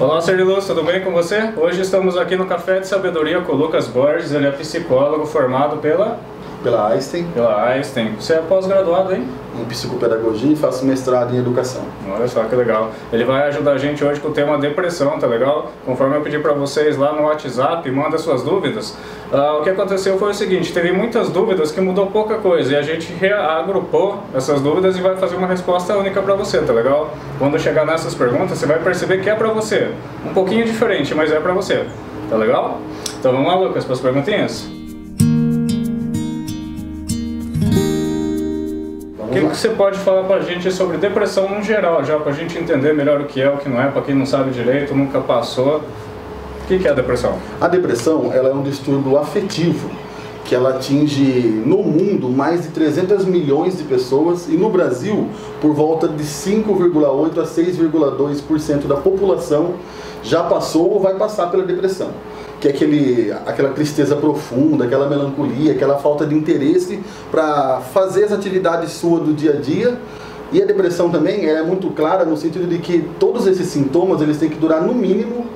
Olá, ser de luz, tudo bem com você? Hoje estamos aqui no Café de Sabedoria com o Lucas Borges. Ele é psicólogo formado pela Einstein. Você é pós-graduado, hein? Em psicopedagogia e faço mestrado em educação. Olha só que legal. Ele vai ajudar a gente hoje com o tema depressão, tá legal? Conforme eu pedi para vocês lá no WhatsApp, manda suas dúvidas. O que aconteceu foi o seguinte, teve muitas dúvidas que mudou pouca coisa e a gente reagrupou essas dúvidas e vai fazer uma resposta única para você, tá legal? Quando chegar nessas perguntas, você vai perceber que é para você. Um pouquinho diferente, mas é para você. Tá legal? Então vamos lá, Lucas, para as perguntinhas? O que você pode falar pra gente sobre depressão no geral, já pra gente entender melhor o que é, o que não é, pra quem não sabe direito, nunca passou. O que é a depressão? A depressão, ela é um distúrbio afetivo, que ela atinge no mundo mais de 300 milhões de pessoas e no Brasil, por volta de 5,8 a 6,2% da população já passou ou vai passar pela depressão. Que é aquela tristeza profunda, aquela melancolia, aquela falta de interesse para fazer as atividades suas do dia a dia. E a depressão também é muito clara no sentido de que todos esses sintomas eles têm que durar no mínimo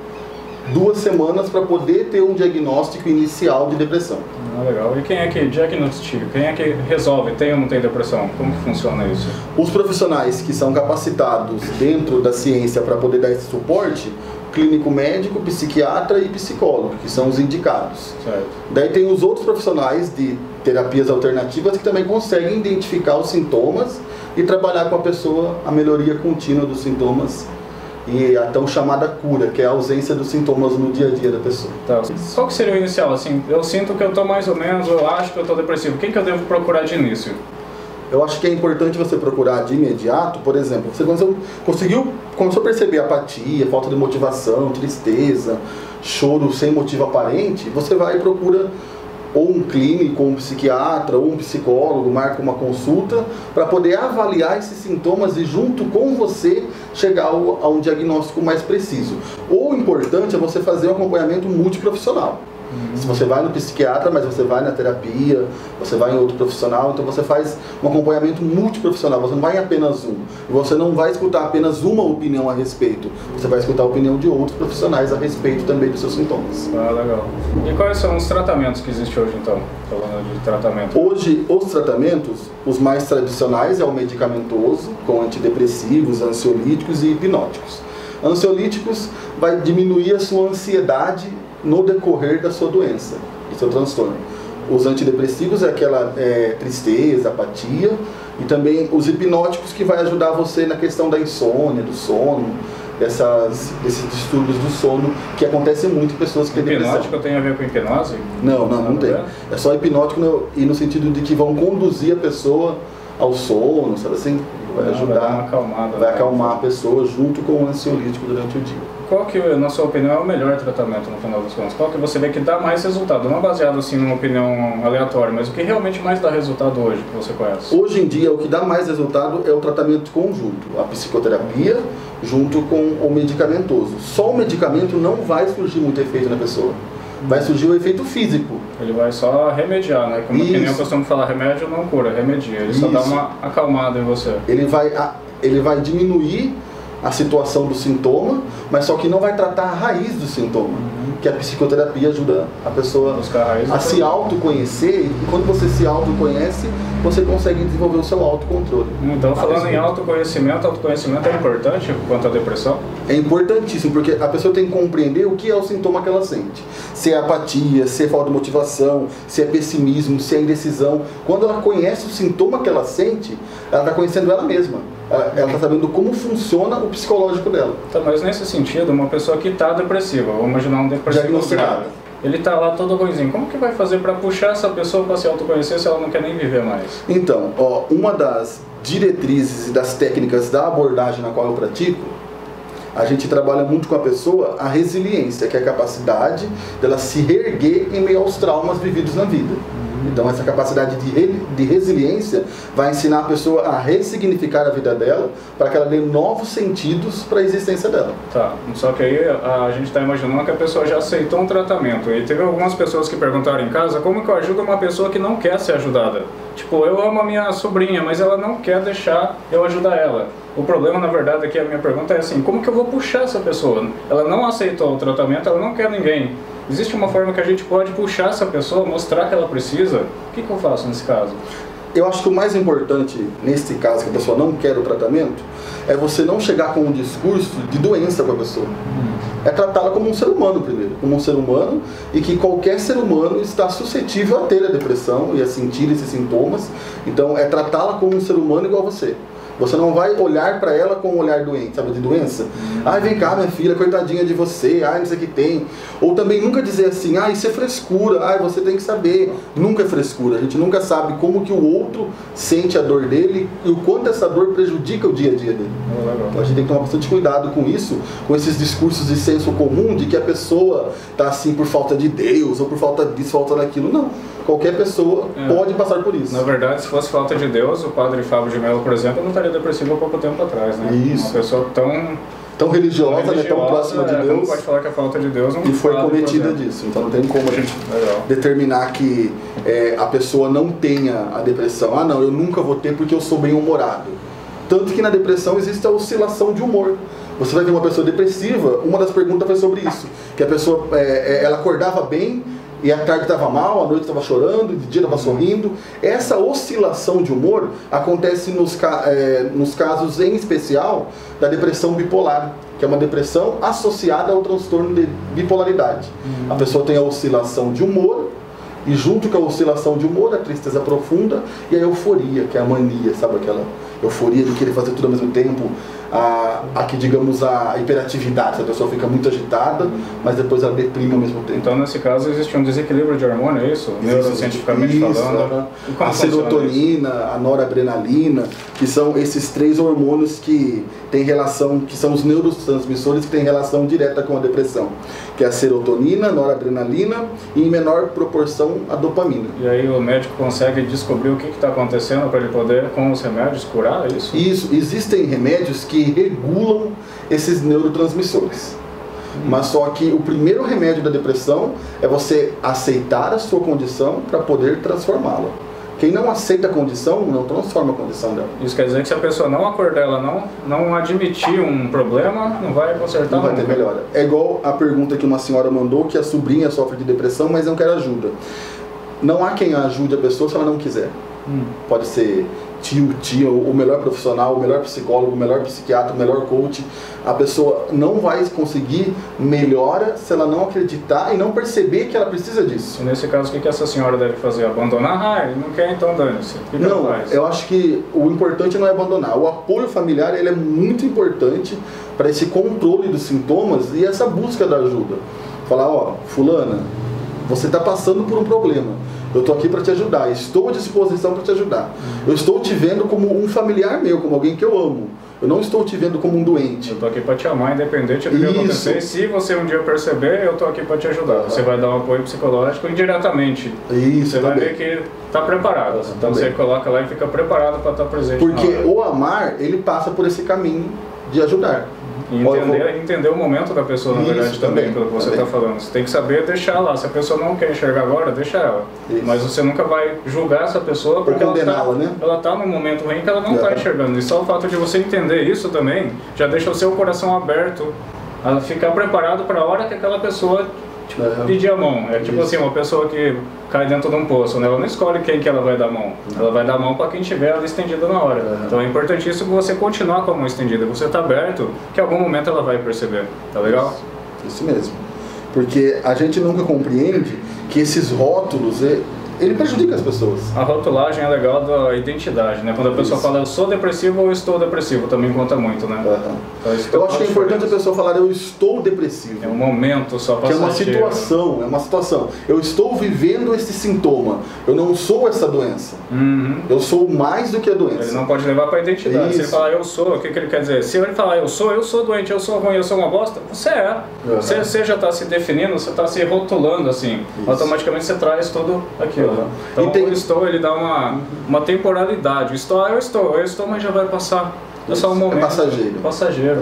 2 semanas para poder ter um diagnóstico inicial de depressão. Legal. E quem é que diagnostica? Quem é que resolve? Tem ou não tem depressão? Como que funciona isso? Os profissionais que são capacitados dentro da ciência para poder dar esse suporte, clínico médico, psiquiatra e psicólogo, que são os indicados. Certo. Daí tem os outros profissionais de terapias alternativas que também conseguem identificar os sintomas e trabalhar com a pessoa a melhoria contínua dos sintomas e a tão chamada cura, que é a ausência dos sintomas no dia a dia da pessoa. Tá. Qual que seria o inicial? Assim, eu sinto que eu estou mais ou menos, eu acho que eu estou depressivo. Quem que eu devo procurar de início? Eu acho que é importante você procurar de imediato, por exemplo, você começou a perceber apatia, falta de motivação, tristeza, choro sem motivo aparente, você vai e procura ou um clínico, ou um psiquiatra, ou um psicólogo, marca uma consulta para poder avaliar esses sintomas e junto com você chegar a um diagnóstico mais preciso. O importante é você fazer um acompanhamento multiprofissional. Se você vai no psiquiatra, mas você vai na terapia, você vai em outro profissional, então você faz um acompanhamento multiprofissional, você não vai em apenas um. Você não vai escutar apenas uma opinião a respeito, você vai escutar a opinião de outros profissionais a respeito também dos seus sintomas. Legal. E quais são os tratamentos que existem hoje então? Falando de tratamento. Hoje, os tratamentos, os mais tradicionais é o medicamentoso, com antidepressivos, ansiolíticos e hipnóticos. Ansiolíticos vai diminuir a sua ansiedade no decorrer da sua doença, do seu transtorno. Os antidepressivos é aquela tristeza, apatia, e também os hipnóticos que vai ajudar você na questão da insônia, do sono, esses distúrbios do sono que acontecem muito em pessoas que têm depressão. Hipnótico tem a ver com hipnose? Não tem. É só hipnótico e no sentido de que vão conduzir a pessoa ao sono, sabe assim? Vai ajudar, vai dar uma acalmada, vai acalmar a pessoa junto com o ansiolítico durante o dia. Qual que, na sua opinião, é o melhor tratamento no final das contas? Qual que você vê que dá mais resultado? Não baseado assim numa opinião aleatória, mas o que realmente mais dá resultado hoje que você conhece? Hoje em dia, o que dá mais resultado é o tratamento conjunto, a psicoterapia junto com o medicamentoso. Só o medicamento não vai surgir muito efeito na pessoa. Vai surgir o efeito físico. Ele vai só remediar, né? Como que nem eu costumo falar, remédio não cura, remedia. Ele só dá uma acalmada em você. Ele vai diminuir a situação do sintoma, mas só que não vai tratar a raiz do sintoma. Que a psicoterapia ajuda a pessoa a se autoconhecer, e quando você se autoconhece, você consegue desenvolver o seu autocontrole. Então, falando em autoconhecimento é importante quanto à depressão? É importantíssimo, porque a pessoa tem que compreender o que é o sintoma que ela sente. Se é apatia, se é falta de motivação, se é pessimismo, se é indecisão. Quando ela conhece o sintoma que ela sente, ela está conhecendo ela mesma. Ela está sabendo como funciona o psicológico dela. Tá, mas nesse sentido, uma pessoa que está depressiva, vamos imaginar um depressivo grave, ele está lá todo ruimzinho, como que vai fazer para puxar essa pessoa para se autoconhecer se ela não quer nem viver mais? Então, uma das diretrizes e das técnicas da abordagem na qual eu pratico, a gente trabalha muito com a pessoa a resiliência, que é a capacidade dela se reerguer em meio aos traumas vividos na vida. Então essa capacidade de resiliência vai ensinar a pessoa a ressignificar a vida dela para que ela dê novos sentidos para a existência dela. Tá, só que aí a gente está imaginando que a pessoa já aceitou um tratamento. E teve algumas pessoas que perguntaram em casa como que eu ajudo uma pessoa que não quer ser ajudada. Tipo, eu amo a minha sobrinha, mas ela não quer deixar eu ajudar ela. O problema, na verdade, é que a minha pergunta é assim, como que eu vou puxar essa pessoa? Ela não aceitou o tratamento, ela não quer ninguém. Existe uma forma que a gente pode puxar essa pessoa, mostrar que ela precisa? O que eu faço nesse caso? Eu acho que o mais importante, nesse caso, que a pessoa não quer o tratamento, é você não chegar com um discurso de doença para a pessoa. É tratá-la como um ser humano primeiro, como um ser humano, e que qualquer ser humano está suscetível a ter a depressão e a sentir esses sintomas. Então é tratá-la como um ser humano igual a você. Você não vai olhar para ela com um olhar doente, sabe, de doença. Ai, vem cá, minha filha, coitadinha de você, ai, não sei o que tem. Ou também nunca dizer assim, ai, isso é frescura, ai, você tem que saber. Nunca é frescura, a gente nunca sabe como que o outro sente a dor dele e o quanto essa dor prejudica o dia a dia dele. Então a gente tem que tomar bastante cuidado com isso, com esses discursos de senso comum de que a pessoa está assim por falta de Deus, ou por falta disso, falta daquilo. Não. Qualquer pessoa pode passar por isso. Na verdade, se fosse falta de Deus, o padre Fábio de Mello, por exemplo, não estaria depressivo há pouco tempo atrás, né? Isso. Uma pessoa tão religiosa, né? Tão próxima de Deus. Não pode falar que a falta de Deus não e foi cometida disso. Então não tem como a gente determinar que a pessoa não tenha a depressão. Ah, não, eu nunca vou ter porque eu sou bem-humorado. Tanto que na depressão existe a oscilação de humor. Você vai ver uma pessoa depressiva, uma das perguntas foi sobre isso. Que a pessoa, ela acordava bem, e à tarde estava mal, à noite estava chorando, de dia estava sorrindo. Essa oscilação de humor acontece nos casos, em especial, da depressão bipolar, que é uma depressão associada ao transtorno de bipolaridade. A pessoa tem a oscilação de humor, e junto com a oscilação de humor, a tristeza profunda e a euforia, que é a mania, sabe, aquela euforia de querer fazer tudo ao mesmo tempo, digamos, a hiperatividade, a pessoa fica muito agitada, mas depois ela deprime ao mesmo tempo. Então, nesse caso, existe um desequilíbrio de hormônio, é isso? Neurocientificamente falando. A serotonina, a noradrenalina, que são esses três hormônios que têm relação, que são os neurotransmissores que têm relação direta com a depressão, que é a serotonina, a noradrenalina e, em menor proporção, a dopamina. E aí o médico consegue descobrir o que está acontecendo para ele poder, com os remédios, curar isso? Isso. Existem remédios que regulam esses neurotransmissores. Mas só que o primeiro remédio da depressão é você aceitar a sua condição para poder transformá-la. Quem não aceita a condição, não transforma a condição dela. Isso quer dizer que se a pessoa não acordar, ela não admitir um problema, não vai consertar. Não vai ter melhora. É igual a pergunta que uma senhora mandou, que a sobrinha sofre de depressão, mas não quer ajuda. Não há quem ajude a pessoa se ela não quiser. Pode ser tio, tia, o melhor profissional, o melhor psicólogo, o melhor psiquiatra, o melhor coach. A pessoa não vai conseguir melhora se ela não acreditar e não perceber que ela precisa disso. E nesse caso, o que essa senhora deve fazer? Abandonar? Ah, ele não quer, então dane-se. Não, eu acho que o importante não é abandonar. O apoio familiar, ele é muito importante para esse controle dos sintomas e essa busca da ajuda. Falar, ó, fulana, você está passando por um problema. Eu estou aqui para te ajudar, estou à disposição para te ajudar. Eu estou te vendo como um familiar meu, como alguém que eu amo. Eu não estou te vendo como um doente. Eu estou aqui para te amar, independente do que acontecer. E se você um dia perceber, eu estou aqui para te ajudar. Você vai dar um apoio psicológico indiretamente. Isso, você vai ver que está preparado. Então você coloca lá e fica preparado para estar presente. Porque o amar, ele passa por esse caminho de ajudar. E entender o momento da pessoa, na verdade, também, pelo que você está falando. Você tem que saber deixar lá. Se a pessoa não quer enxergar agora, deixa ela. Isso. Mas você nunca vai julgar essa pessoa porque ela está num momento ruim que ela não está enxergando. E só o fato de você entender isso também já deixa o seu coração aberto a ficar preparado para a hora que aquela pessoa pedir a mão. É tipo assim, uma pessoa que cai dentro de um poço, né? Ela não escolhe quem que ela vai dar a mão. Ela vai dar a mão para quem tiver ela estendida na hora. Então é importantíssimo você continuar com a mão estendida. Você está aberto, que em algum momento ela vai perceber. Tá legal? Isso mesmo. Porque a gente nunca compreende que esses rótulos, ele prejudica as pessoas. A rotulagem é legal da identidade, né? Quando a pessoa fala eu sou depressivo ou eu estou depressivo, também conta muito, né? Então, eu acho que é importante a pessoa falar eu estou depressivo. É um momento só passageiro. Que é uma situação. Eu estou vivendo esse sintoma. Eu não sou essa doença. Eu sou mais do que a doença. Ele não pode levar para a identidade. Isso. Se ele falar eu sou, o que ele quer dizer? Se ele falar eu sou doente, eu sou ruim, eu sou uma bosta, você é. Você já está se definindo, você está se rotulando assim. Isso. Automaticamente você traz tudo aquilo. Uhum. Então o estou, ele dá uma temporalidade. O estou, eu estou, mas já vai passar. É só um momento. É passageiro. Passageiro.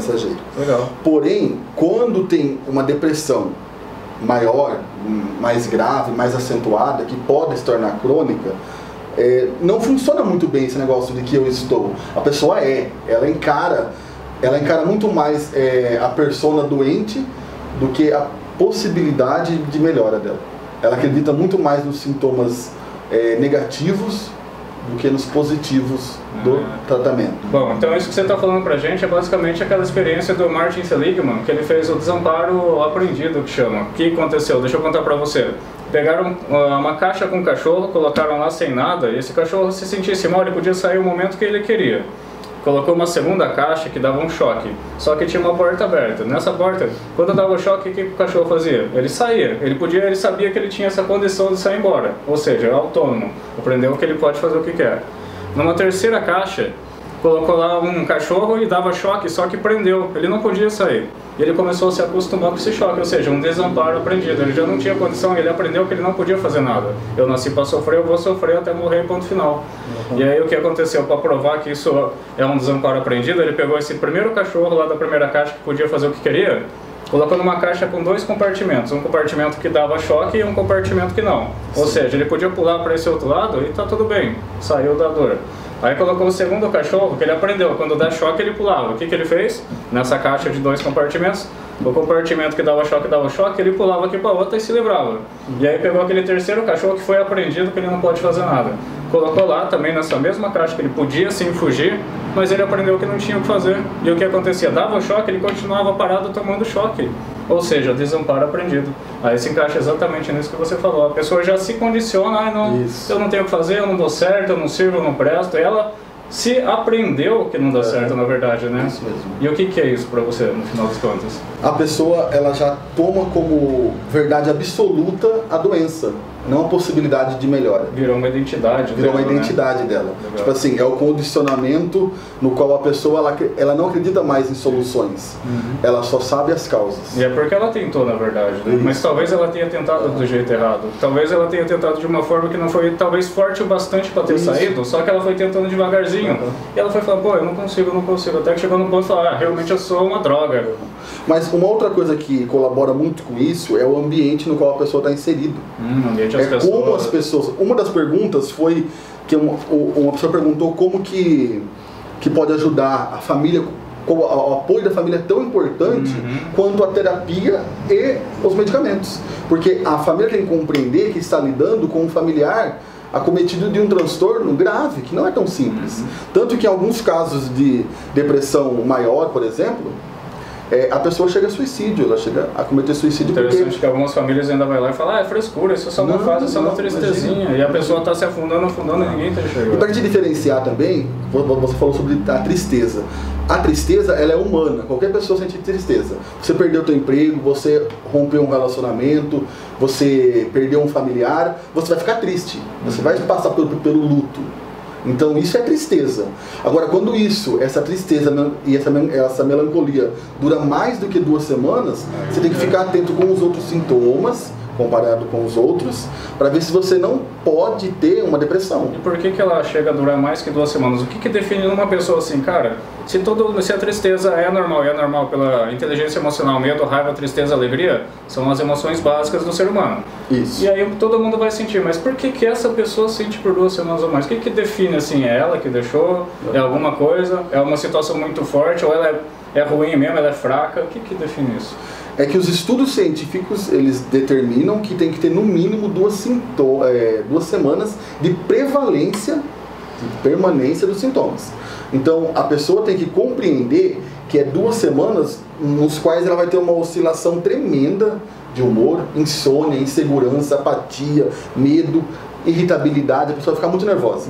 Legal. Porém, quando tem uma depressão maior, mais grave, mais acentuada, que pode se tornar crônica, não funciona muito bem esse negócio de que eu estou. A pessoa ela encara muito mais a persona doente do que a possibilidade de melhora dela. Ela acredita muito mais nos sintomas negativos do que nos positivos do tratamento. Bom, então isso que você está falando pra gente é basicamente aquela experiência do Martin Seligman, que ele fez o desamparo aprendido, que chama. O que aconteceu? Deixa eu contar pra você. Pegaram uma caixa com um cachorro, colocaram lá sem nada, e esse cachorro, se sentisse mal, ele podia sair o momento que ele queria. Colocou uma segunda caixa que dava um choque, só que tinha uma porta aberta. Nessa porta, quando dava o choque, o que o cachorro fazia? Ele saía, ele sabia que ele tinha essa condição de sair embora, ou seja, é autônomo, aprendeu que ele pode fazer o que quer. Numa terceira caixa, colocou lá um cachorro e dava choque, só que prendeu, ele não podia sair. E ele começou a se acostumar com esse choque, ou seja, um desamparo aprendido. Ele já não tinha condição, ele aprendeu que ele não podia fazer nada. Eu nasci para sofrer, eu vou sofrer até morrer, ponto final. E aí o que aconteceu? Para provar que isso é um desamparo aprendido, ele pegou esse primeiro cachorro lá da primeira caixa que podia fazer o que queria, colocou numa caixa com 2 compartimentos, um compartimento que dava choque e um compartimento que não. Ou seja, ele podia pular para esse outro lado e tá tudo bem, saiu da dor. Aí colocou o segundo cachorro, que ele aprendeu, quando dá choque ele pulava. O que ele fez? Nessa caixa de 2 compartimentos, o compartimento que dava choque, ele pulava aqui para outra e se livrava. E aí pegou aquele terceiro cachorro que foi aprendido que ele não pode fazer nada. Colocou lá também nessa mesma caixa que ele podia sim fugir, mas ele aprendeu que não tinha o que fazer. E o que acontecia? Dava o choque, ele continuava parado tomando choque. Ou seja, desamparo aprendido. Aí se encaixa exatamente nisso que você falou. A pessoa já se condiciona, eu não tenho o que fazer, eu não dou certo, eu não sirvo, eu não presto. E ela se aprendeu que não dá certo, na verdade, né? Isso mesmo. E o que é isso para você, no final das contas? A pessoa, ela já toma como verdade absoluta a doença, não a possibilidade de melhora. Virou uma identidade dela. Virou uma identidade dela. Legal. Tipo assim, é o condicionamento no qual a pessoa, ela não acredita mais em soluções. Ela só sabe as causas. E é porque ela tentou, na verdade, né? Mas talvez ela tenha tentado do jeito errado. Talvez ela tenha tentado de uma forma que não foi, talvez, forte o bastante para ter saído, só que ela foi tentando devagarzinho. E ela foi falando, pô, eu não consigo. Até que chegou no ponto e falou, realmente eu sou uma droga. Mas uma outra coisa que colabora muito com isso é o ambiente no qual a pessoa está inserida. Como as pessoas... Uma das perguntas foi que uma pessoa perguntou como que pode ajudar a família, como o apoio da família é tão importante quanto a terapia e os medicamentos. Porque a família tem que compreender que está lidando com um familiar acometido de um transtorno grave, que não é tão simples. Tanto que em alguns casos de depressão maior, por exemplo, a pessoa chega a suicídio, ela chega a cometer suicídio. Interessante que algumas famílias ainda vai lá e falam, é frescura, isso só não faz, isso é uma tristezinha. Imagina. E a pessoa está se afundando e ninguém está chegando. E para te diferenciar também, você falou sobre a tristeza. A tristeza, ela é humana, qualquer pessoa sente tristeza. Você perdeu teu emprego, você rompeu um relacionamento, você perdeu um familiar, você vai ficar triste, você vai passar pelo luto. Então isso é tristeza. Agora, quando essa tristeza e essa melancolia dura mais do que 2 semanas, você tem que ficar atento com os outros sintomas, comparado com os outros, para ver se você não pode ter uma depressão. E por que ela chega a durar mais que 2 semanas? O que define uma pessoa assim, cara? Se a tristeza é normal pela inteligência emocional, medo, raiva, tristeza, alegria, são as emoções básicas do ser humano. Isso. E aí todo mundo vai sentir, mas por que essa pessoa sente por 2 semanas ou mais? O que define assim? É ela que deixou? É alguma coisa? É uma situação muito forte? Ou ela é ruim mesmo? Ela é fraca? O que define isso? É que os estudos científicos, eles determinam que tem que ter no mínimo 2 semanas de prevalência, de permanência dos sintomas. Então a pessoa tem que compreender que é 2 semanas nos quais ela vai ter uma oscilação tremenda de humor, insônia, insegurança, apatia, medo, irritabilidade, a pessoa fica muito nervosa.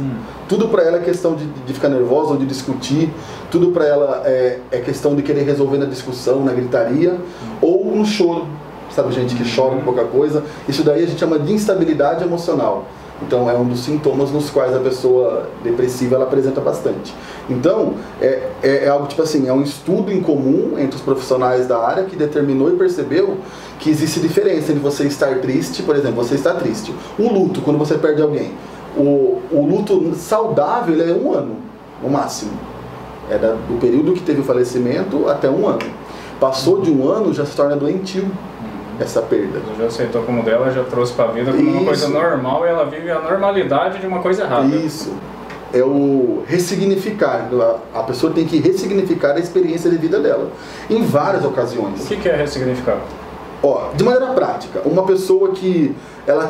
Tudo para ela é questão de ficar nervosa ou de discutir, tudo para ela é questão de querer resolver na discussão, na gritaria ou no choro. Sabe, gente que chora por pouca coisa? Isso daí a gente chama de instabilidade emocional. Então é um dos sintomas nos quais a pessoa depressiva ela apresenta bastante. Então é algo tipo assim, é um estudo em comum entre os profissionais da área que determinou e percebeu que existe diferença entre você estar triste, por exemplo, você está triste. O luto, quando você perde alguém, o luto saudável ele é 1 ano, no máximo. É do período que teve o falecimento até 1 ano. Passou de 1 ano, já se torna doentio essa perda. Já aceitou como dela, já trouxe para a vida como uma coisa normal e ela vive a normalidade de uma coisa errada. Isso. É o ressignificar. A pessoa tem que ressignificar a experiência de vida dela. Em várias ocasiões. O que é ressignificar? Ó, de maneira prática, uma pessoa que ela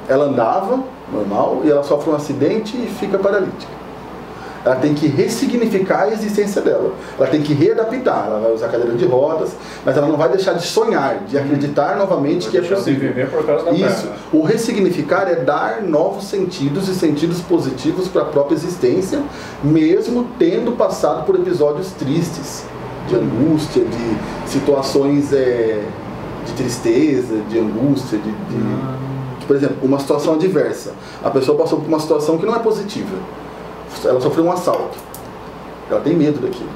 ela andava normal e ela sofre um acidente e fica paralítica. Ela tem que ressignificar a existência dela. Ela tem que readaptar. Ela vai usar cadeira de rodas, mas ela não vai deixar de sonhar, de acreditar novamente que é possível. De viver por causa da Isso. perna. O ressignificar é dar novos sentidos e sentidos positivos para a própria existência, mesmo tendo passado por episódios tristes, de angústia, de situações de tristeza, de angústia, por exemplo, uma situação adversa. A pessoa passou por uma situação que não é positiva. Ela sofreu um assalto. Ela tem medo daquilo.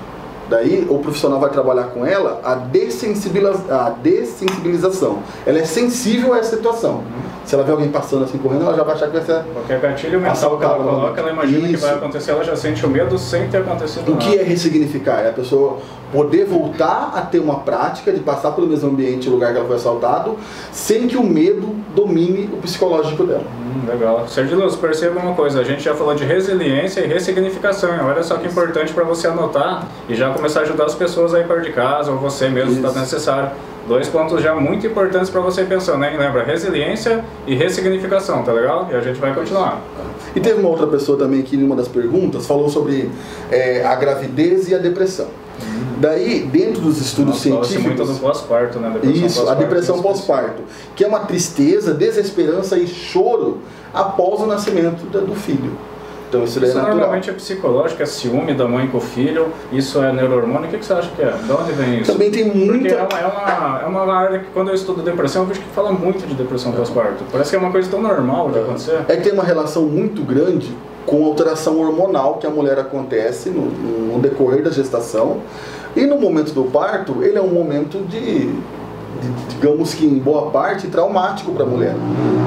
Daí o profissional vai trabalhar com ela a dessensibilização. Ela é sensível a essa situação. Se ela vê alguém passando assim correndo, ela já vai achar que vai ser... Qualquer gatilho mental que ela coloca, ela imagina que vai acontecer, ela já sente o medo sem ter acontecido nada. O que é ressignificar? É a pessoa poder voltar a ter uma prática de passar pelo mesmo ambiente, lugar que ela foi assaltado, sem que o medo domine o psicológico dela. Legal. Sérgio Luz, perceba uma coisa, a gente já falou de resiliência e ressignificação. Olha só que importante para você anotar e já começar a ajudar as pessoas aí perto de casa, ou você mesmo, se está necessário. 2 pontos já muito importantes para você pensar, né? Lembra, resiliência e ressignificação, tá legal? E a gente vai continuar. E teve uma outra pessoa também que em uma das perguntas falou sobre a gravidez e a depressão. Daí, dentro dos estudos científicos... muito do pós-parto, né? Isso, a depressão pós-parto, que é uma tristeza, desesperança e choro após o nascimento do filho. Então isso daí é natural. Normalmente é psicológico, é ciúme da mãe com o filho, isso é neurohormônio. O que você acha que é? De onde vem isso? Também tem muita... Porque é uma área que quando eu estudo depressão, eu vejo que fala muito de depressão pós-parto. Parece que é uma coisa tão normal de acontecer. É que tem uma relação muito grande com a alteração hormonal que a mulher acontece no decorrer da gestação. E no momento do parto, ele é um momento digamos que em boa parte, traumático para a mulher.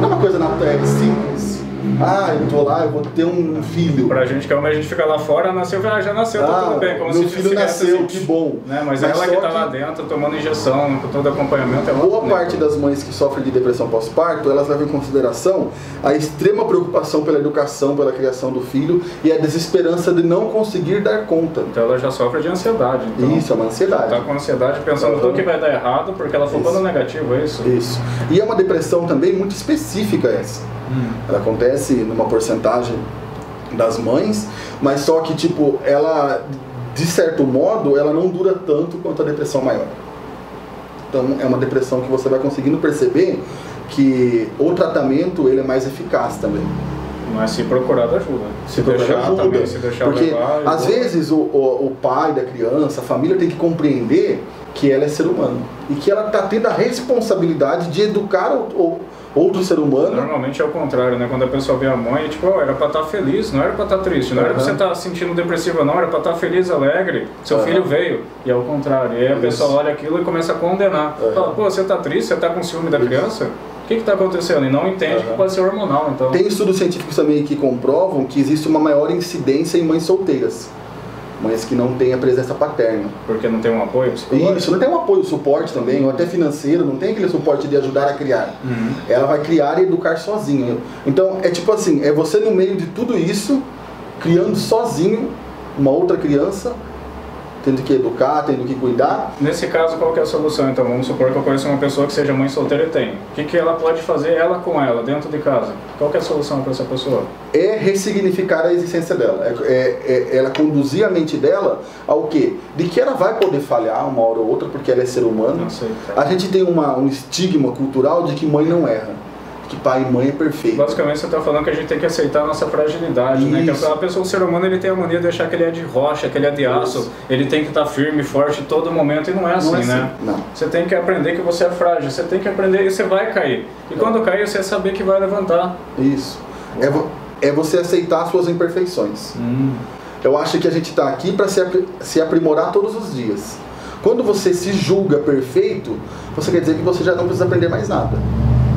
Não é uma coisa simples. Ah, eu tô lá, eu vou ter um filho. Pra gente que a gente fica lá fora, nasceu, já nasceu, tá tudo bem. Como meu se filho nasceu, assim, que bom. Né? Mas ela que tá lá dentro, tomando injeção, com todo acompanhamento. Boa parte das mães que sofrem de depressão pós-parto, elas levam em consideração a extrema preocupação pela educação, pela criação do filho e a desesperança de não conseguir dar conta. Então ela já sofre de ansiedade. Então, isso, é uma ansiedade. Tá com ansiedade pensando tudo que vai dar errado, porque ela focou no negativo, é isso? Isso. E é uma depressão também muito específica essa. Ela acontece numa porcentagem das mães, mas só que tipo, ela, de certo modo, ela não dura tanto quanto a depressão maior. Então é uma depressão que você vai conseguindo perceber que o tratamento ele é mais eficaz também. Mas se procurar ajuda. Se deixar ajuda, também, se deixar porque levar, às vezes o pai da criança, a família tem que compreender que ela é ser humano e que ela está tendo a responsabilidade de educar outro ser humano. Normalmente é o contrário, né? Quando a pessoa vê a mãe, tipo, era pra estar feliz, não era pra estar triste, não era pra você estar se sentindo depressiva, não, era pra estar feliz, alegre, seu filho veio, e é o contrário. E aí a pessoa olha aquilo e começa a condenar. Fala, pô, você tá triste, você tá com ciúme da criança? O que está acontecendo? E não entende que pode ser hormonal. Então. Tem estudos científicos também que comprovam que existe uma maior incidência em mães solteiras. Mães que não têm a presença paterna. Porque não tem um apoio psicológico? Isso, não tem um apoio, suporte também, ou até financeiro, não tem aquele suporte de ajudar a criar. Ela vai criar e educar sozinha. Então, é tipo assim, é você no meio de tudo isso, criando sozinho uma outra criança, tendo que educar, tendo que cuidar. Nesse caso, qual que é a solução? Então, vamos supor que eu conheço uma pessoa que seja mãe solteira e tem. O que ela pode fazer, ela com ela, dentro de casa? Qual que é a solução para essa pessoa? É ressignificar a existência dela. Ela conduzir a mente dela ao quê? De que ela vai poder falhar uma hora ou outra, porque ela é ser humano. A gente tem um estigma cultural de que mãe não erra. que pai e mãe é perfeito. Basicamente você está falando que a gente tem que aceitar a nossa fragilidade, né? Que a pessoa, o ser humano, ele tem a mania de achar que ele é de rocha, que ele é de aço, ele tem que estar firme, forte todo momento, e não é assim, né? Não. Você tem que aprender que você é frágil, você tem que aprender e você vai cair. E quando cair, você saber que vai levantar. Isso. É você aceitar as suas imperfeições. Eu acho que a gente está aqui para se aprimorar todos os dias. Quando você se julga perfeito, você quer dizer que você já não precisa aprender mais nada.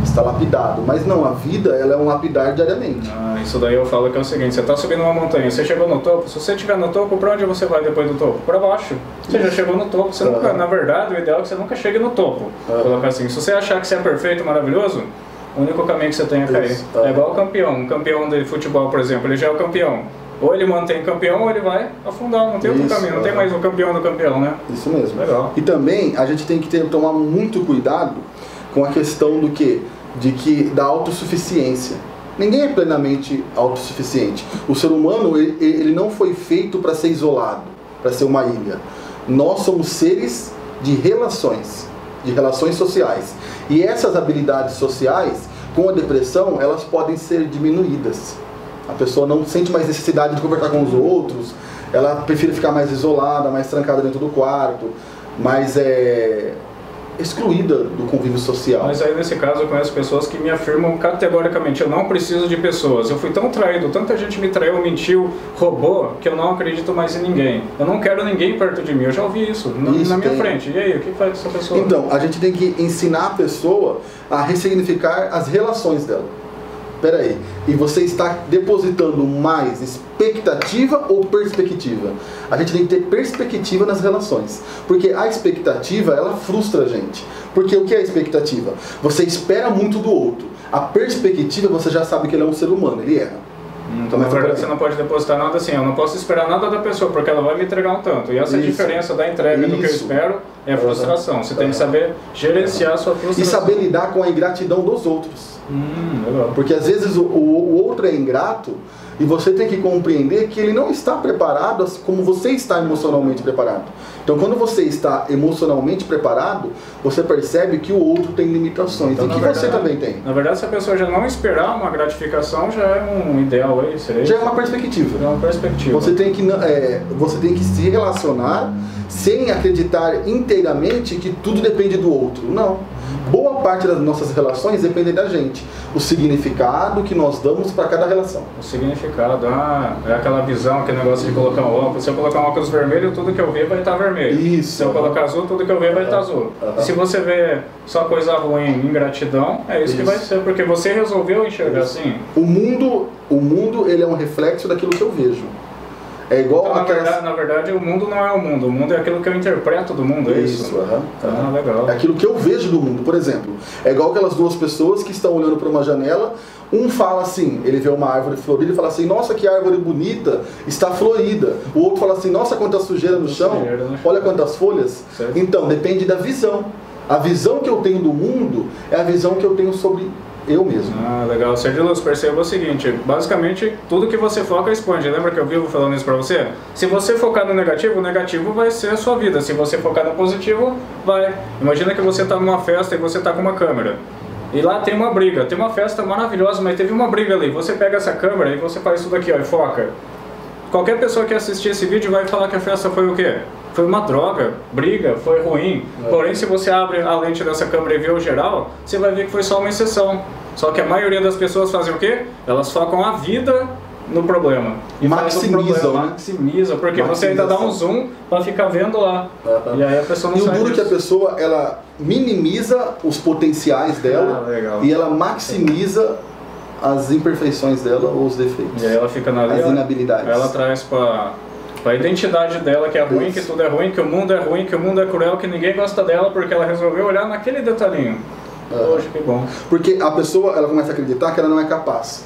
Está lapidado. Mas não, a vida ela é um lapidar diariamente. Isso daí eu falo que é o seguinte, você está subindo uma montanha, você chegou no topo, se você estiver no topo, para onde você vai depois do topo? Para baixo. Você já chegou no topo, você nunca, na verdade, o ideal é que você nunca chegue no topo. Colocar assim, se você achar que você é perfeito, maravilhoso, o único caminho que você tem é cair. É igual o campeão, um campeão de futebol, por exemplo, ele já é o campeão. Ou ele mantém campeão ou ele vai afundar, não tem outro caminho, não tem mais o campeão do campeão, né? Isso mesmo. Legal. E também a gente tem que tomar muito cuidado com a questão do quê? Da autossuficiência. Ninguém é plenamente autossuficiente. O ser humano, ele não foi feito para ser isolado, para ser uma ilha. Nós somos seres de relações sociais. E essas habilidades sociais, com a depressão, elas podem ser diminuídas. A pessoa não sente mais necessidade de conversar com os outros, ela prefere ficar mais isolada, mais trancada dentro do quarto, mais excluída do convívio social. Mas aí nesse caso eu conheço pessoas que me afirmam categoricamente, eu não preciso de pessoas, eu fui tão traído, tanta gente me traiu, mentiu, roubou, que eu não acredito mais em ninguém. Eu não quero ninguém perto de mim, eu já ouvi isso na minha frente. E aí, o que faz essa pessoa? Então, a gente tem que ensinar a pessoa a ressignificar as relações dela. Peraí, e você está depositando mais expectativa ou perspectiva? A gente tem que ter perspectiva nas relações, porque a expectativa, ela frustra a gente. Porque o que é a expectativa? Você espera muito do outro. A perspectiva, você já sabe que ele é um ser humano, ele erra. Então, na verdade, você não pode depositar nada assim, eu não posso esperar nada da pessoa, porque ela vai me entregar um tanto. E essa diferença da entrega do que eu espero é a frustração. Você tem que saber gerenciar a sua frustração. E saber lidar com a ingratidão dos outros. Legal. Porque às vezes o outro é ingrato e você tem que compreender que ele não está preparado como você está emocionalmente preparado. Então, quando você está emocionalmente preparado, você percebe que o outro tem limitações, então, e que você também tem. Na verdade, se a pessoa já não esperar uma gratificação, já é um ideal aí, seria já isso? É uma perspectiva. É uma perspectiva. Você tem que se relacionar sem acreditar inteiramente que tudo depende do outro. Não. Boa parte das nossas relações depende da gente. O significado que nós damos para cada relação. O significado, é aquela visão, aquele negócio de colocar um óculos. Se eu colocar um óculos vermelho, tudo que eu ver vai estar vermelho. Isso. Se eu colocar azul, tudo que eu ver vai estar azul. Se você vê só coisa ruim, ingratidão, é isso que vai ser, porque você resolveu enxergar assim. O mundo ele é um reflexo daquilo que eu vejo. É igual então, na verdade, o mundo não é o mundo é aquilo que eu interpreto do mundo, é isso? Legal. É aquilo que eu vejo do mundo, por exemplo. É igual aquelas duas pessoas que estão olhando para uma janela, um fala assim, ele vê uma árvore florida e fala assim, nossa, que árvore bonita, está florida. O outro fala assim, nossa, quanta sujeira no chão, olha quantas folhas. Certo. Então, depende da visão. A visão que eu tenho do mundo é a visão que eu tenho sobre eu mesmo. Legal. Sérgio Luz, perceba o seguinte, basicamente tudo que você foca expande. Lembra que eu vivo falando isso pra você? Se você focar no negativo, o negativo vai ser a sua vida. Se você focar no positivo, vai. Imagina que você tá numa festa e você tá com uma câmera. E lá tem uma briga, tem uma festa maravilhosa, mas teve uma briga ali. Você pega essa câmera e você faz tudo aqui, ó, e foca. Qualquer pessoa que assistir esse vídeo vai falar que a festa foi o quê? Foi uma droga, briga, foi ruim. Porém, se você abre a lente dessa câmera e vê o geral, você vai ver que foi só uma exceção. Só que a maioria das pessoas fazem o quê? Elas focam a vida no problema. E maximiza, porque você ainda dá um zoom para ficar vendo lá. E aí a pessoa não sai. E o duro disso. Que a pessoa, ela minimiza os potenciais dela e ela maximiza as imperfeições dela ou os defeitos. E aí ela fica as inabilidades. Ela traz para a identidade dela que é ruim, que tudo é ruim, que o mundo é ruim, que o mundo é cruel, que ninguém gosta dela porque ela resolveu olhar naquele detalhinho. Poxa, que bom. Porque a pessoa, ela começa a acreditar que ela não é capaz.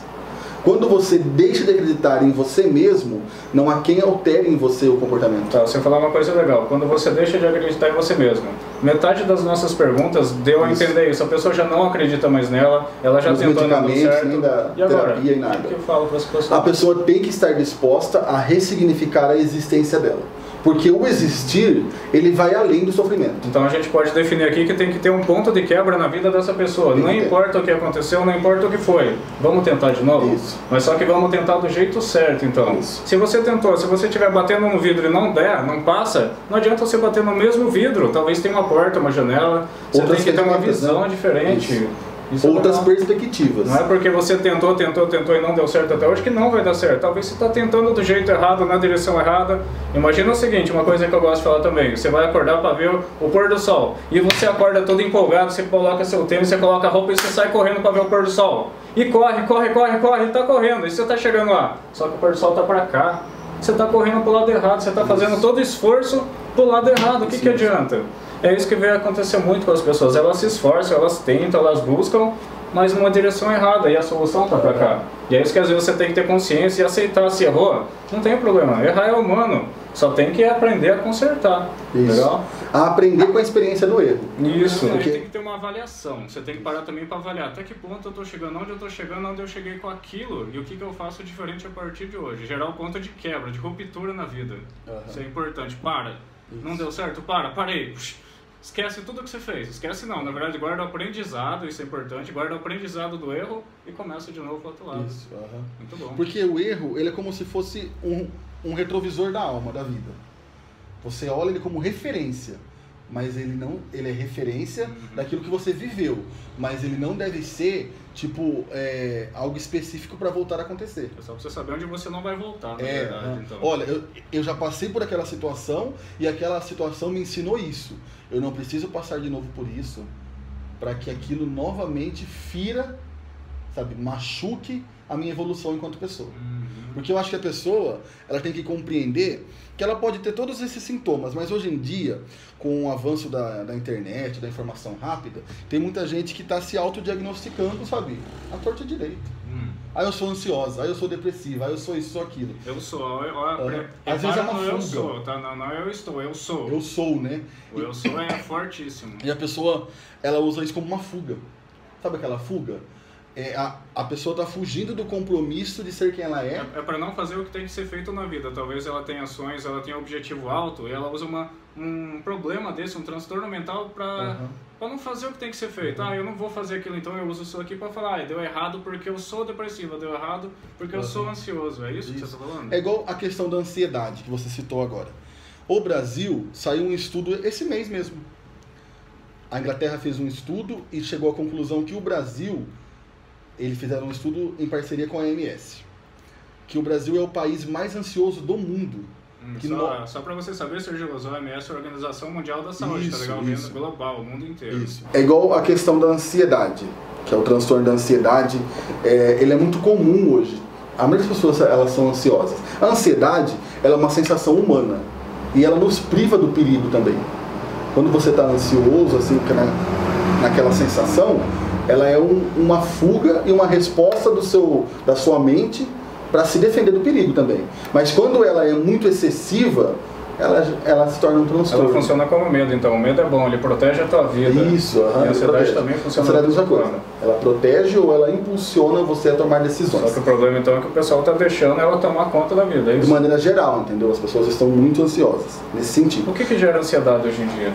Quando você deixa de acreditar em você mesmo, não há quem altere em você o comportamento. Tá, você falou uma coisa legal. Quando você deixa de acreditar em você mesmo, metade das nossas perguntas deu a entender isso. A pessoa já não acredita mais nela, ela já tentou não dar certo. Nem da terapia e nada. O que eu falo para as pessoas? A pessoa tem que estar disposta a ressignificar a existência dela. Porque o existir, ele vai além do sofrimento. Então a gente pode definir aqui que tem que ter um ponto de quebra na vida dessa pessoa. Não importa o que aconteceu, não importa o que foi. Vamos tentar de novo? Isso. Mas só que vamos tentar do jeito certo, então. Isso. Se você tentou, se você estiver batendo no vidro e não der, não passa, não adianta você bater no mesmo vidro. Talvez tenha uma porta, uma janela. Você tem que ter uma visão diferente. Isso outras perspectivas. Não é porque você tentou e não deu certo até hoje que não vai dar certo. Talvez você está tentando do jeito errado, na direção errada. Imagina o seguinte, uma coisa que eu gosto de falar também. Você vai acordar para ver o pôr do sol. E você acorda todo empolgado, você coloca seu tênis, você coloca a roupa e você sai correndo para ver o pôr do sol. E corre, e está correndo. E você está chegando lá. Só que o pôr do sol está para cá. Você está correndo para o lado errado. Você está fazendo todo o esforço para o lado errado. O que adianta? É isso que vai acontecer muito com as pessoas. Elas se esforçam, elas tentam, elas buscam, mas numa direção errada, e a solução está para cá. E é isso que às vezes você tem que ter consciência e aceitar. Se errou, não tem problema, errar é humano, só tem que aprender a consertar. Isso. Legal? A aprender com a experiência do erro. Isso. Porque tem que ter uma avaliação, você tem que parar também para avaliar até que ponto eu estou chegando, onde eu estou chegando, onde eu cheguei com aquilo, e o que eu faço diferente a partir de hoje. Gerar um ponto de quebra, de ruptura na vida. Isso é importante. Não deu certo? Parei. Esquece tudo que você fez. Esquece não, na verdade guarda o aprendizado, isso é importante, guarda o aprendizado do erro e começa de novo pro outro lado. Isso, Muito bom. Porque o erro, ele é como se fosse um retrovisor da alma, da vida. Você olha ele como referência, mas ele é referência daquilo que você viveu, mas ele não deve ser tipo algo específico para voltar a acontecer. É só pra você saber onde você não vai voltar, na verdade. Então. Olha, eu já passei por aquela situação e aquela situação me ensinou isso. Eu não preciso passar de novo por isso para que aquilo novamente fira, sabe, machuque a minha evolução enquanto pessoa. Porque eu acho que a pessoa, ela tem que compreender que ela pode ter todos esses sintomas, mas hoje em dia, com o avanço da internet, da informação rápida, tem muita gente que está se autodiagnosticando, sabe, à torta direita. Aí eu sou ansiosa, aí eu sou depressiva, aí eu sou isso, sou aquilo. Eu sou. Às vezes é uma fuga. Eu sou, tá? Não eu estou, eu sou. Eu sou, né? O eu sou é fortíssimo. E a pessoa, ela usa isso como uma fuga. Sabe aquela fuga? A pessoa está fugindo do compromisso de ser quem ela é. É para não fazer o que tem que ser feito na vida. Talvez ela tenha ações, ela tenha um objetivo alto, e ela usa um problema desse, um transtorno mental para não fazer o que tem que ser feito. Eu não vou fazer aquilo, então eu uso isso aqui para falar, deu errado porque eu sou depressiva, deu errado porque eu sou ansioso. É isso que você está falando? É igual a questão da ansiedade que você citou agora. O Brasil, saiu um estudo esse mês mesmo. A Inglaterra fez um estudo e chegou à conclusão que o Brasil, eles fizeram um estudo em parceria com a OMS, que o Brasil é o país mais ansioso do mundo. Só para você saber, Sergio, a OMS é a Organização Mundial da Saúde, tá legal? Vendo global, o mundo inteiro. Isso. É igual a questão da ansiedade, que é o transtorno da ansiedade, ele é muito comum hoje. A maioria das pessoas, elas são ansiosas. A ansiedade, ela é uma sensação humana, e ela nos priva do perigo também. Quando você está ansioso, assim, naquela sensação, ela é uma fuga e uma resposta da sua mente para se defender do perigo também. Mas quando ela é muito excessiva, ela se torna um transtorno. Ela funciona como medo, então. O medo é bom, ele protege a tua vida. Isso, e a ansiedade também funciona. A ansiedade é a mesma coisa. Ela protege ou ela impulsiona você a tomar decisões. Só que o problema, então, é que o pessoal está deixando ela tomar conta da vida, é isso? De maneira geral, entendeu? As pessoas estão muito ansiosas, nesse sentido. O que gera ansiedade hoje em dia?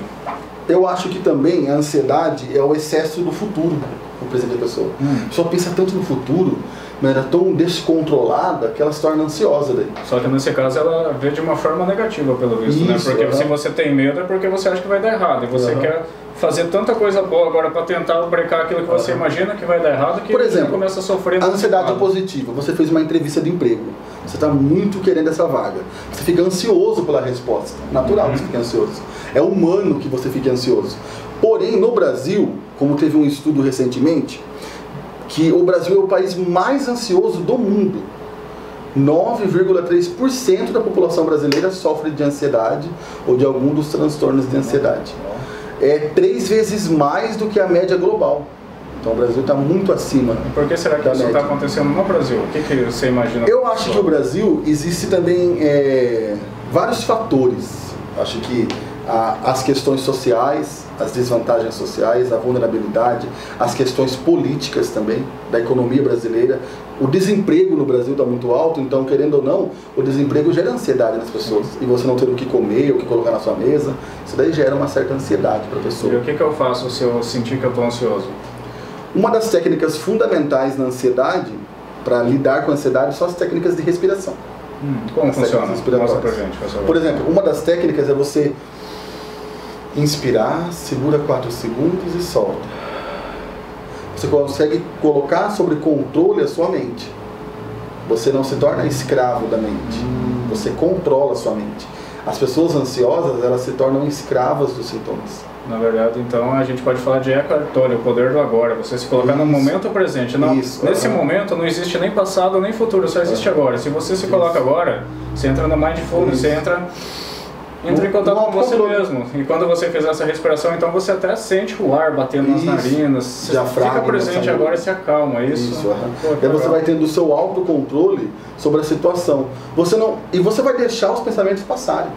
Eu acho que também a ansiedade é o excesso do futuro no presente da pessoa. A pessoa pensa tanto no futuro, mas era tão descontrolada que ela se torna ansiosa daí. Só que nesse caso ela vê de uma forma negativa, pelo visto, né? Porque se você tem medo é porque você acha que vai dar errado. E você quer fazer tanta coisa boa agora para tentar brecar aquilo que você imagina que vai dar errado, que por exemplo, você começa a sofrer. A ansiedade é positiva. Você fez uma entrevista de emprego. Você está muito querendo essa vaga. Você fica ansioso pela resposta. Natural que você fique ansioso. É humano que você fique ansioso. Porém, no Brasil, como teve um estudo recentemente, que o Brasil é o país mais ansioso do mundo. 9,3% da população brasileira sofre de ansiedade ou de algum dos transtornos de ansiedade. É 3 vezes mais do que a média global. Então o Brasil está muito acima. E por que será que isso está acontecendo no Brasil? O que você imagina? Eu acho que o Brasil existe também vários fatores. Acho que as questões sociais, as desvantagens sociais, a vulnerabilidade, as questões políticas também, da economia brasileira. O desemprego no Brasil está muito alto, então, querendo ou não, o desemprego gera ansiedade nas pessoas. E você não ter o que comer, o que colocar na sua mesa, isso daí gera uma certa ansiedade para a pessoa. E o que eu faço se eu sentir que eu estou ansioso? Uma das técnicas fundamentais na ansiedade, para lidar com a ansiedade, são as técnicas de respiração. Como funciona? Mostra pra gente, por exemplo, uma das técnicas é você inspirar, segura 4 segundos e solta. Você consegue colocar sob controle a sua mente. Você não se torna escravo da mente. Você controla a sua mente. As pessoas ansiosas, elas se tornam escravas dos sintomas. Na verdade, então, a gente pode falar de Eckhart Tolle, o poder do agora. Você se colocar no momento presente. Não, nesse momento não existe nem passado nem futuro, só existe agora. Se você se coloca agora, você entra no mindfulness, você entra em contato com você mesmo. E quando você fizer essa respiração, então você até sente o ar batendo nas narinas. Você fica presente agora e se acalma. Isso. Daí você vai tendo o seu autocontrole sobre a situação. E você vai deixar os pensamentos passarem.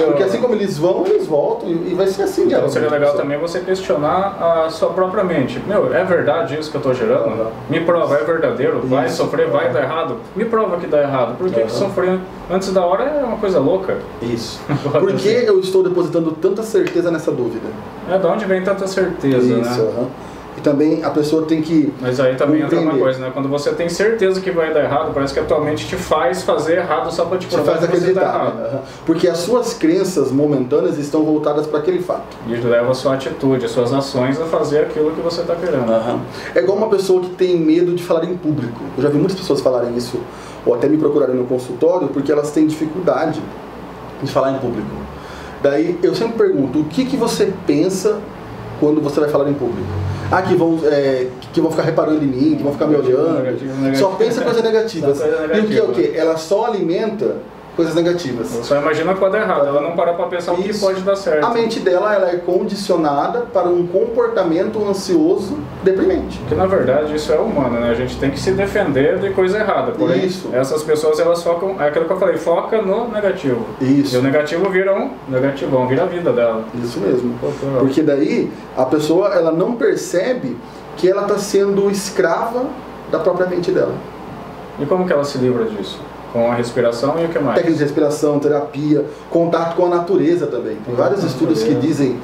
Porque assim como eles vão, eles voltam e vai ser assim. Então seria legal também você questionar a sua própria mente. Meu, é verdade isso que eu estou gerando? Me prova, é verdadeiro? Vai sofrer, vai dar errado? Me prova que dá errado. Por que sofrer antes da hora é uma coisa louca? Isso. Por que eu estou depositando tanta certeza nessa dúvida? De onde vem tanta certeza, né? E também a pessoa tem que... Mas aí também entra uma coisa, né? Quando você tem certeza que vai dar errado, parece que a tua mente te faz fazer errado só para te provar que você tá errado. Porque as suas crenças momentâneas estão voltadas para aquele fato. E leva a sua atitude, as suas ações a fazer aquilo que você está querendo. É igual uma pessoa que tem medo de falar em público. Eu já vi muitas pessoas falarem isso, ou até me procurarem no consultório, porque elas têm dificuldade de falar em público. Daí eu sempre pergunto, o que você pensa quando você vai falar em público? Que vão ficar reparando em mim, que vão ficar me olhando. Negativo. Só pensa coisas negativas. E o que? Ela só alimenta coisas negativas. Ela só imagina que pode dar errado, ela não para para pensar o que pode dar certo. A mente dela ela é condicionada para um comportamento ansioso deprimente. Que na verdade isso é humano, né? A gente tem que se defender de coisa errada. Porém, essas pessoas elas focam, é aquilo que eu falei, foca no negativo. Isso. E o negativo vira negativão, vira a vida dela. Isso mesmo. Porque daí a pessoa ela não percebe que ela está sendo escrava da própria mente dela. E como que ela se livra disso? Com a respiração e o que mais? Técnicas de respiração, terapia, contato com a natureza também. Tem vários estudos que dizem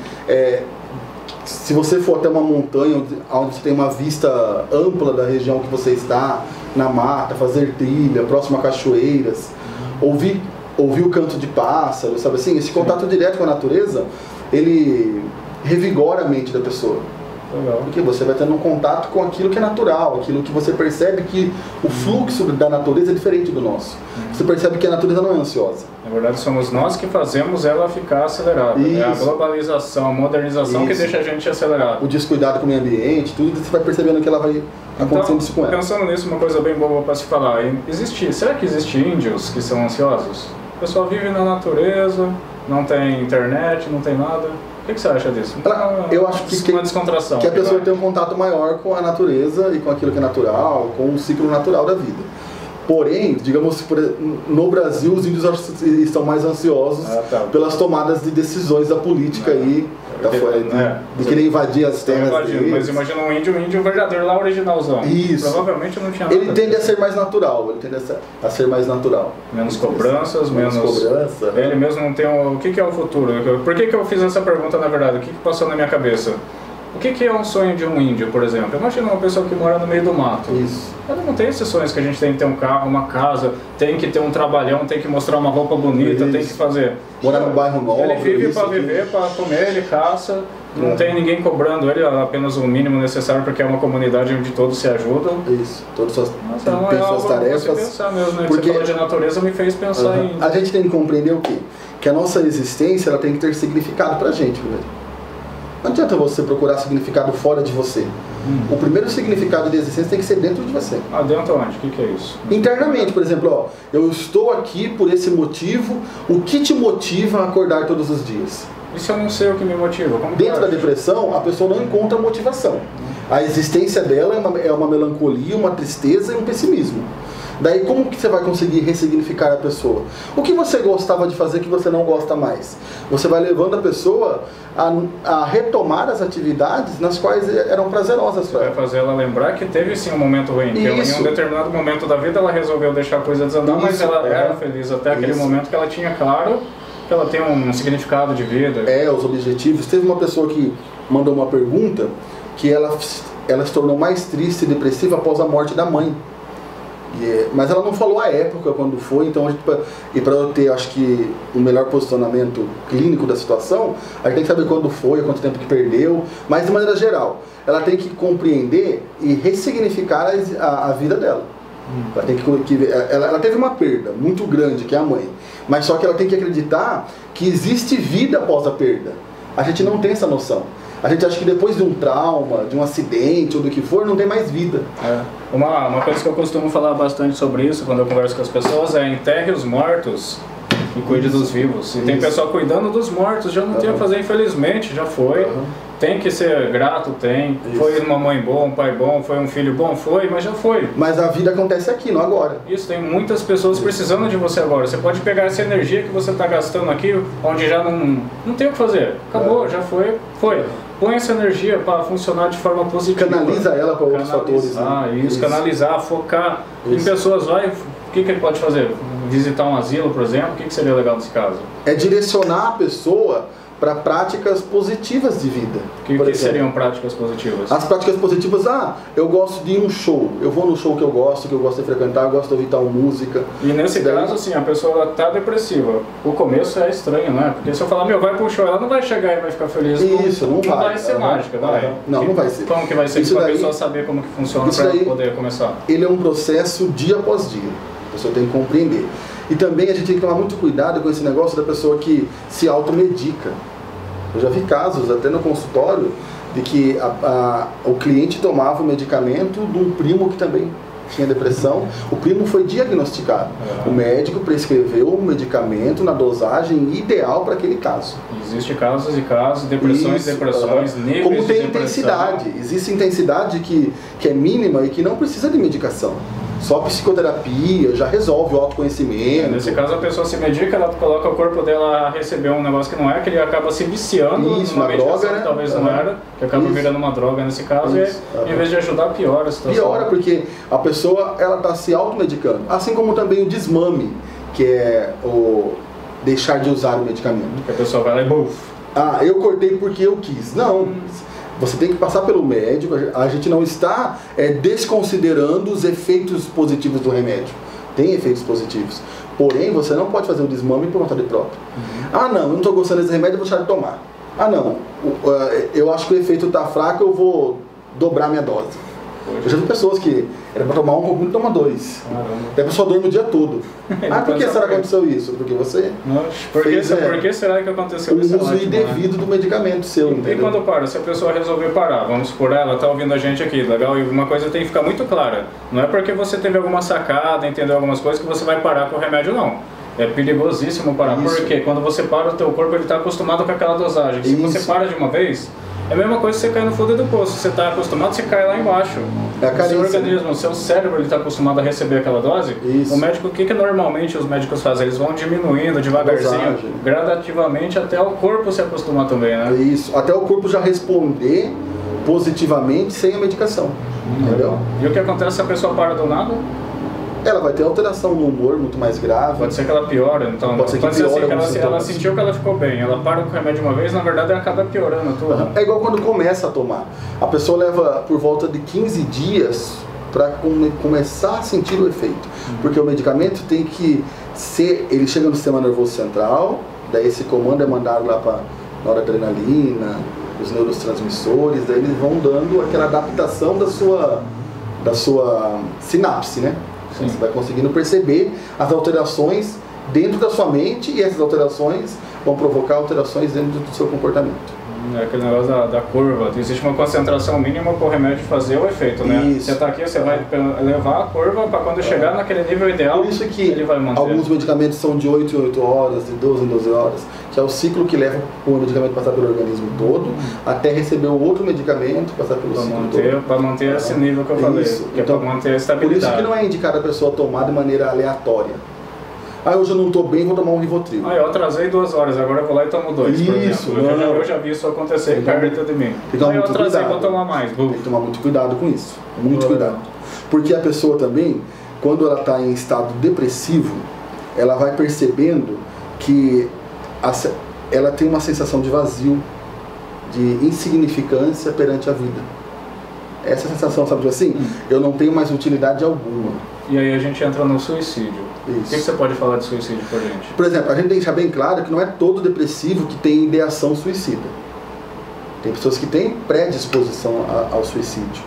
se você for até uma montanha onde você tem uma vista ampla da região que você está, na mata, fazer trilha, próximo a cachoeiras, ouvir o canto de pássaro, sabe assim? Esse contato direto com a natureza, ele revigora a mente da pessoa. Legal. Porque você vai tendo um contato com aquilo que é natural, aquilo que você percebe que o fluxo da natureza é diferente do nosso. Você percebe que a natureza não é ansiosa. Na verdade, somos nós que fazemos ela ficar acelerada. É a globalização, a modernização que deixa a gente acelerado. O descuidado com o meio ambiente, tudo você vai percebendo que ela vai acontecendo isso com ela. Pensando nisso, uma coisa bem boa para se falar. Será que existem índios que são ansiosos? O pessoal vive na natureza, não tem internet, não tem nada. O que você acha disso? Eu acho que uma descontração. Que a pessoa tem um contato maior com a natureza e com aquilo que é natural, com o ciclo natural da vida. Porém, digamos, no Brasil os índios estão mais ansiosos pelas tomadas de decisões da política aí, de querer invadir as terras deles. Mas imagina um índio verdadeiro lá, originalzão. Isso. Provavelmente não tinha nada. Ele tende a ser mais natural, Menos cobranças, menos cobrança. Ele mesmo não tem o que é o futuro? Por que eu fiz essa pergunta na verdade? O que passou na minha cabeça? O que é um sonho de um índio, por exemplo? Imagina uma pessoa que mora no meio do mato. Isso. Ela não tem esses sonhos que a gente tem que ter um carro, uma casa, tem que ter um trabalhão, tem que mostrar uma roupa bonita, tem que fazer... Morar num bairro novo. Ele vive para viver, para comer, ele caça, não tem ninguém cobrando ele, apenas o mínimo necessário porque é uma comunidade onde todos se ajudam. Isso, todos têm suas tarefas. Pensar mesmo, né? Porque você falou de natureza me fez pensar em... A gente tem que compreender o quê? Que a nossa existência ela tem que ter significado pra gente primeiro. Não adianta você procurar significado fora de você. O primeiro significado de existência tem que ser dentro de você. Dentro onde? O que é isso? Internamente, por exemplo, eu estou aqui por esse motivo. O que te motiva a acordar todos os dias? E se eu não sei o que me motiva? Dentro da depressão, a pessoa não encontra motivação. A existência dela é uma melancolia, uma tristeza e um pessimismo. Daí como que você vai conseguir ressignificar a pessoa? O que você gostava de fazer que você não gosta mais? Você vai levando a pessoa a retomar as atividades nas quais eram prazerosas para ela. Vai fazer ela lembrar que teve sim um momento ruim, que em um determinado momento da vida ela resolveu deixar a coisa desandar, mas ela era feliz até aquele momento que ela tinha claro que ela tem um significado de vida. Os objetivos. Teve uma pessoa que mandou uma pergunta que ela se tornou mais triste e depressiva após a morte da mãe. Mas ela não falou a época quando foi, então e para eu ter, acho que, o melhor posicionamento clínico da situação, a gente tem que saber quando foi, quanto tempo que perdeu, mas de maneira geral, ela tem que compreender e ressignificar a vida dela. Ela, tem ela teve uma perda muito grande, que é a mãe, mas só que ela tem que acreditar que existe vida após a perda. A gente não tem essa noção. A gente acha que depois de um trauma, de um acidente ou do que for, não tem mais vida. Uma coisa que eu costumo falar bastante sobre isso quando eu converso com as pessoas é: enterre os mortos e cuide dos vivos. E tem pessoal cuidando dos mortos, já não tem o que fazer, infelizmente, já foi. Tem que ser grato, tem. Foi uma mãe boa, um pai bom, foi um filho bom, foi, mas já foi. Mas a vida acontece aqui, não agora. Isso, tem muitas pessoas precisando de você agora. Você pode pegar essa energia que você está gastando aqui, onde já não tem o que fazer. Acabou, já foi. Põe essa energia para funcionar de forma positiva. Canaliza ela para outros fatores. Isso, canalizar, focar em pessoas. O que ele pode fazer? Visitar um asilo, por exemplo? O que seria legal nesse caso? É direcionar a pessoa para práticas positivas de vida. O que seriam práticas positivas? As práticas positivas, eu gosto de ir um show. Eu vou no show que eu gosto de frequentar, eu gosto de ouvir tal música. E nesse caso, assim, a pessoa está depressiva. O começo é estranho, né? Porque se eu falar, vai pro show, ela não vai chegar e vai ficar feliz. Isso, não vai ser mágica, vai. Não vai ser. Como que vai ser para a pessoa saber como que funciona para poder começar? Ele é um processo dia após dia. A pessoa tem que compreender. E também a gente tem que tomar muito cuidado com esse negócio da pessoa que se automedica. Eu já vi casos, até no consultório, de que o cliente tomava o medicamento de um primo que também tinha depressão. O primo foi diagnosticado. O médico prescreveu o medicamento na dosagem ideal para aquele caso. Existem casos e casos, depressões, níveis como tem de intensidade. Existe intensidade que é mínima e que não precisa de medicação. Só psicoterapia já resolve o autoconhecimento. Nesse caso, a pessoa se medica, ela coloca o corpo dela a receber um negócio que não é, que ele acaba se viciando numa droga, né? Que talvez não era, que acaba virando uma droga nesse caso, e em vez de ajudar, piora a situação. Piora porque a pessoa está se automedicando. Assim como também o desmame, que é o deixar de usar o medicamento. Que a pessoa vai lá e buf. Eu cortei porque eu quis. Não. Você tem que passar pelo médico. A gente não está desconsiderando os efeitos positivos do remédio. Tem efeitos positivos. Porém, você não pode fazer um desmame por vontade própria. Não, eu não estou gostando desse remédio, eu vou deixar de tomar. Não, eu acho que o efeito está fraco, eu vou dobrar minha dose. Eu já vi pessoas que era para tomar um, não toma dois. Daí a pessoa dorme o dia todo. Por que será que aconteceu isso? Porque você por que será que aconteceu isso? O uso indevido do medicamento seu, entendeu? E quando para, se a pessoa resolver parar, vamos supor, ela está ouvindo a gente aqui, legal? E uma coisa tem que ficar muito clara. Não é porque você teve alguma sacada, entendeu algumas coisas, que você vai parar com o remédio, não. É perigosíssimo parar, porque quando você para, o teu corpo está acostumado com aquela dosagem. Se você para de uma vez, é a mesma coisa que você cai no fundo do poço. Você está acostumado, você cai lá embaixo. O seu organismo, o seu cérebro está acostumado a receber aquela dose. O médico, o que normalmente os médicos fazem? Eles vão diminuindo devagarzinho, gradativamente, até o corpo se acostumar também, né? Isso, até o corpo já responder positivamente sem a medicação. Entendeu? E o que acontece se a pessoa para do nada? Ela vai ter alteração no humor muito mais grave. Pode ser que ela piora, então. Pode ser que piore ela sentiu que ela ficou bem, ela para com o remédio uma vez, na verdade ela acaba piorando tudo. É igual quando começa a tomar. A pessoa leva por volta de 15 dias para começar a sentir o efeito. Porque o medicamento tem que ser, ele chega no sistema nervoso central, daí esse comando é mandado lá para noradrenalina, os neurotransmissores, daí eles vão dando aquela adaptação da sua sinapse, né? Você vai conseguindo perceber as alterações dentro da sua mente, e essas alterações vão provocar alterações dentro do seu comportamento. É aquele negócio da curva. Existe uma concentração mínima para o remédio fazer o efeito, né? Isso. Você está aqui, você vai levar a curva para quando chegar naquele nível ideal, por isso que ele vai manter. Alguns medicamentos são de 8 em 8 horas, de 12 em 12 horas, que é o ciclo que leva o medicamento passar pelo organismo todo, até receber o outro medicamento, passar pelo ciclo todo. Para manter esse nível que eu falei, que então, é para manter a por estabilidade. isso que não é indicado a pessoa tomar de maneira aleatória. Ah, hoje eu não estou bem, vou tomar um Rivotril. Ah, eu atrasei 2 horas, agora eu vou lá e tomo 2, por Isso, exemplo. Eu já vi isso acontecer perto de mim. Então, eu atrasei, vou tomar mais. Tem que tomar muito cuidado com isso. Muito cuidado. Porque a pessoa também, quando ela está em estado depressivo, ela vai percebendo que ela tem uma sensação de vazio, de insignificância perante a vida. Essa sensação, sabe assim? Eu não tenho mais utilidade alguma. E aí a gente entra no suicídio. Isso. O que você pode falar de suicídio pra gente? Por exemplo, a gente tem que deixar bem claro que não é todo depressivo que tem ideação suicida. Tem pessoas que têm predisposição ao suicídio.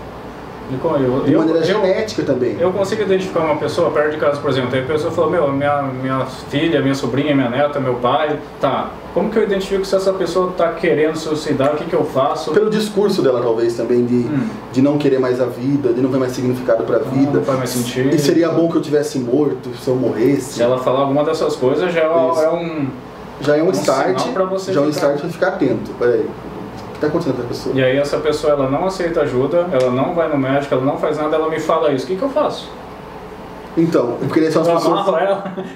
De maneira genética também. Eu consigo identificar uma pessoa perto de casa, por exemplo. Aí a pessoa falou, minha filha, minha sobrinha, minha neta, meu pai, tá. Como que eu identifico se essa pessoa está querendo suicidar? O que eu faço? Pelo discurso dela, talvez, também, de não querer mais a vida, de não ver mais significado para a vida. Não faz mais sentido. E seria bom que eu tivesse morto, se eu morresse. Se ela falar alguma dessas coisas, já é um start para você. Já é um start para ficar atento. Peraí. O que está acontecendo com a pessoa? E aí essa pessoa, ela não aceita ajuda, ela não vai no médico, ela não faz nada, ela me fala isso. O que eu faço? Então, porque são as pessoas...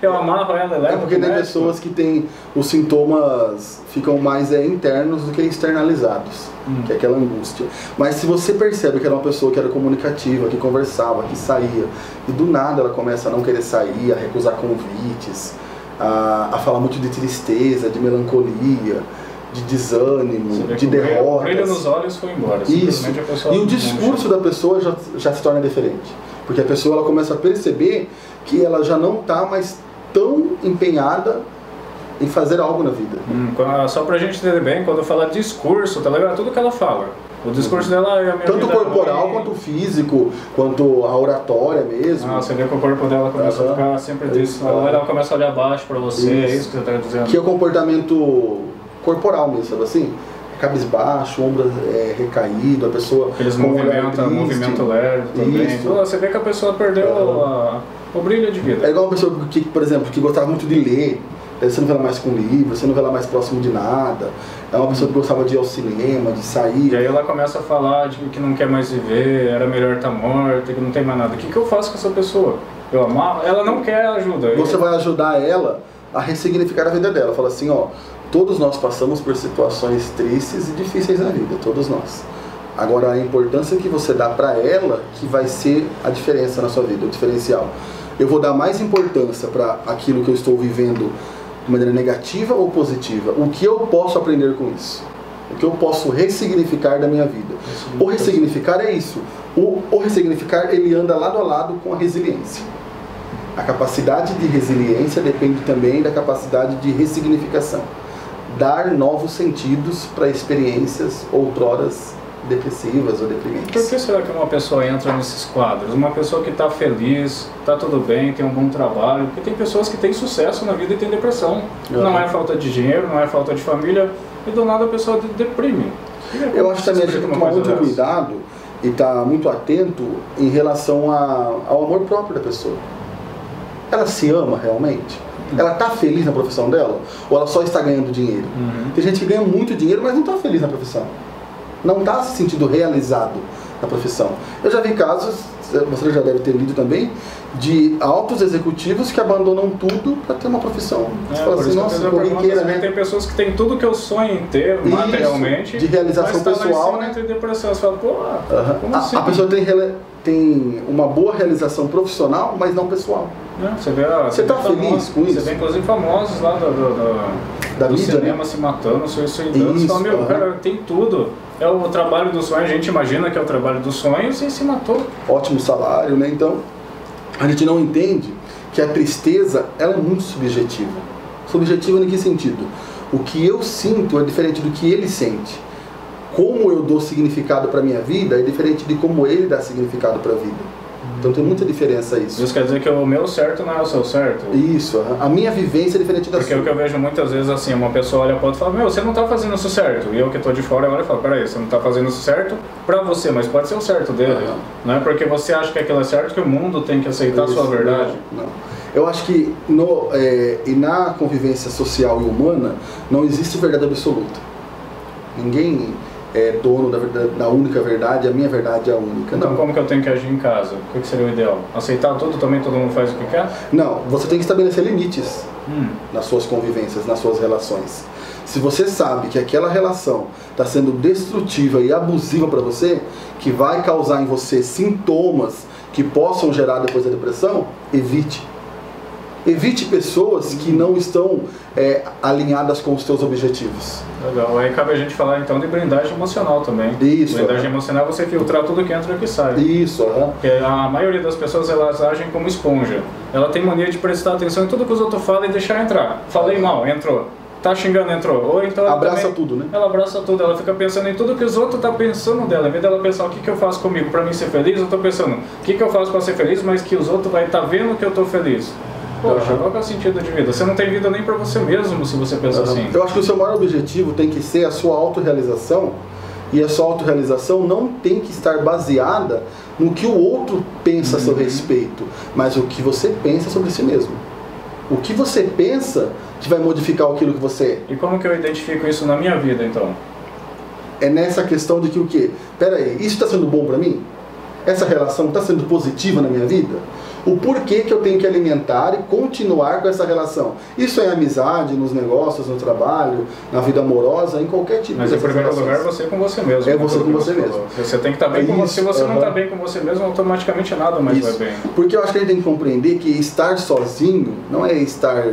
Eu amarro ela e levo. É porque tem pessoas que têm os sintomas ficam mais internos do que externalizados, que é aquela angústia. Mas se você percebe que era uma pessoa que era comunicativa, que conversava, que saía, e do nada ela começa a não querer sair, a recusar convites, a falar muito de tristeza, de melancolia, de desânimo, de derrotas. O brilho nos olhos foi embora. Isso. E o discurso da pessoa já se torna diferente. Porque a pessoa ela começa a perceber que ela já não está mais tão empenhada em fazer algo na vida. Só pra gente entender bem, quando fala discurso, tá legal? Tudo que ela fala. O discurso dela é a minha tanto corporal, quanto físico, quanto a oratória mesmo. Você vê que o corpo dela começa a ficar sempre disso. Ela começa a olhar baixo pra você, é isso que você tá dizendo. Que é o comportamento corporal mesmo, sabe assim? Cabisbaixo, ombro recaído, a pessoa aqueles movimento lerdo também. Você vê que a pessoa perdeu o brilho de vida. É igual uma pessoa que, por exemplo, que gostava muito de ler, você não vê ela mais com livro, você não vê ela mais próximo de nada. É uma pessoa que gostava de ir ao cinema, de sair. E aí ela começa a falar de que não quer mais viver, era melhor estar morta, que não tem mais nada. O que eu faço com essa pessoa? Eu amarro? Ela não quer ajuda. Você vai ajudar ela a ressignificar a vida dela. Fala assim, todos nós passamos por situações tristes e difíceis na vida, todos nós. Agora, a importância que você dá para ela que vai ser a diferença na sua vida, o diferencial. Eu vou dar mais importância para aquilo que eu estou vivendo de maneira negativa ou positiva. O que eu posso aprender com isso? O que eu posso ressignificar da minha vida? O ressignificar é isso. O ressignificar, ele anda lado a lado com a resiliência. A capacidade de resiliência depende também da capacidade de ressignificação. Dar novos sentidos para experiências outroras depressivas ou deprimentes. Por que será que uma pessoa entra nesses quadros? Uma pessoa que está feliz, está tudo bem, tem um bom trabalho, porque tem pessoas que têm sucesso na vida e têm depressão. Não é falta de dinheiro, não é falta de família, e do nada a pessoa deprime. Eu acho também que a gente tem que tomar muito cuidado e estar muito atento em relação ao amor próprio da pessoa. Ela se ama realmente? Ela está feliz na profissão dela? Ou ela só está ganhando dinheiro? Tem gente que ganha muito dinheiro, mas não está feliz na profissão. Não está se sentindo realizado na profissão. Eu já vi casos, você já deve ter lido também, de altos executivos que abandonam tudo para ter uma profissão. Você fala assim, nossa, corriqueira, né? Tem pessoas que têm tudo que eu sonho em ter materialmente, de realização pessoal, né? Tem depressão. Você fala, como assim? A pessoa tem uma boa realização profissional, mas não pessoal. Você está feliz com isso? Você vê inclusive famosos lá do mídia, cinema, né? Se matando, se suicidando. Você fala, cara, tem tudo. É o trabalho dos sonhos, a gente imagina que é o trabalho dos sonhos e se matou. Ótimo salário, né? Então, a gente não entende que a tristeza, ela é muito subjetiva. Subjetiva em que sentido? O que eu sinto é diferente do que ele sente. Como eu dou significado para a minha vida é diferente de como ele dá significado para a vida. Então tem muita diferença isso. Isso quer dizer que o meu certo não é o seu certo? Isso, a minha vivência é diferente da sua. Porque o que eu vejo muitas vezes assim, uma pessoa olha para outra e fala, meu, você não tá fazendo isso certo. E eu que tô de fora, eu olho e falo, peraí, você não tá fazendo isso certo pra você, mas pode ser o certo dele. Não é porque você acha que aquilo é certo que o mundo tem que aceitar a sua verdade. Não. Eu acho que na convivência social e humana não existe verdade absoluta. Ninguém é dono da única verdade, a minha verdade é a única. Então não. Como que eu tenho que agir em casa? O que seria o ideal? Aceitar tudo também, todo mundo faz o que quer? Não, você tem que estabelecer limites nas suas convivências, nas suas relações. Se você sabe que aquela relação está sendo destrutiva e abusiva para você, que vai causar em você sintomas que possam gerar depois a depressão, evite. Evite pessoas que não estão alinhadas com os seus objetivos. Legal, aí cabe a gente falar então de blindagem emocional também. Isso. Blindagem emocional é você filtrar tudo que entra e que sai. Isso, Porque a maioria das pessoas, elas agem como esponja. Ela tem mania de prestar atenção em tudo que os outros falam e deixar entrar. Falei mal, entrou. Tá xingando, entrou. Ou então abraça também, tudo, né? Ela abraça tudo, ela fica pensando em tudo que os outros estão pensando dela. Em vez dela pensar o que eu faço comigo para mim ser feliz, eu tô pensando o que eu faço para ser feliz, mas que os outros vai estar vendo que eu tô feliz. Poxa, qual que é o sentido de vida? Você não tem vida nem para você mesmo se você pensa assim. Eu acho que o seu maior objetivo tem que ser a sua autorrealização, e a sua autorrealização não tem que estar baseada no que o outro pensa a seu respeito, mas o que você pensa sobre si mesmo. O que você pensa que vai modificar aquilo que você é. E como que eu identifico isso na minha vida, então? É nessa questão de que o quê? Peraí, isso está sendo bom para mim? Essa relação está sendo positiva na minha vida? O porquê que eu tenho que alimentar e continuar com essa relação? Isso é amizade, nos negócios, no trabalho, na vida amorosa, em qualquer tipo de relação. Mas em primeiro lugar, você com você mesmo. É você com você mesmo. Você tem que estar bem com você. Se você não está bem com você mesmo, automaticamente nada mais vai bem. Porque eu acho que a gente tem que compreender que estar sozinho não é estar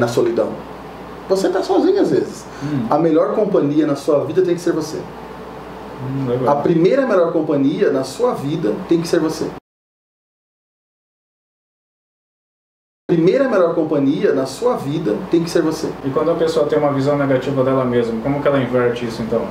na solidão. Você está sozinho às vezes. A melhor companhia na sua vida tem que ser você. A primeira melhor companhia na sua vida tem que ser você. A primeira melhor companhia na sua vida tem que ser você. E quando a pessoa tem uma visão negativa dela mesma, como que ela inverte isso então?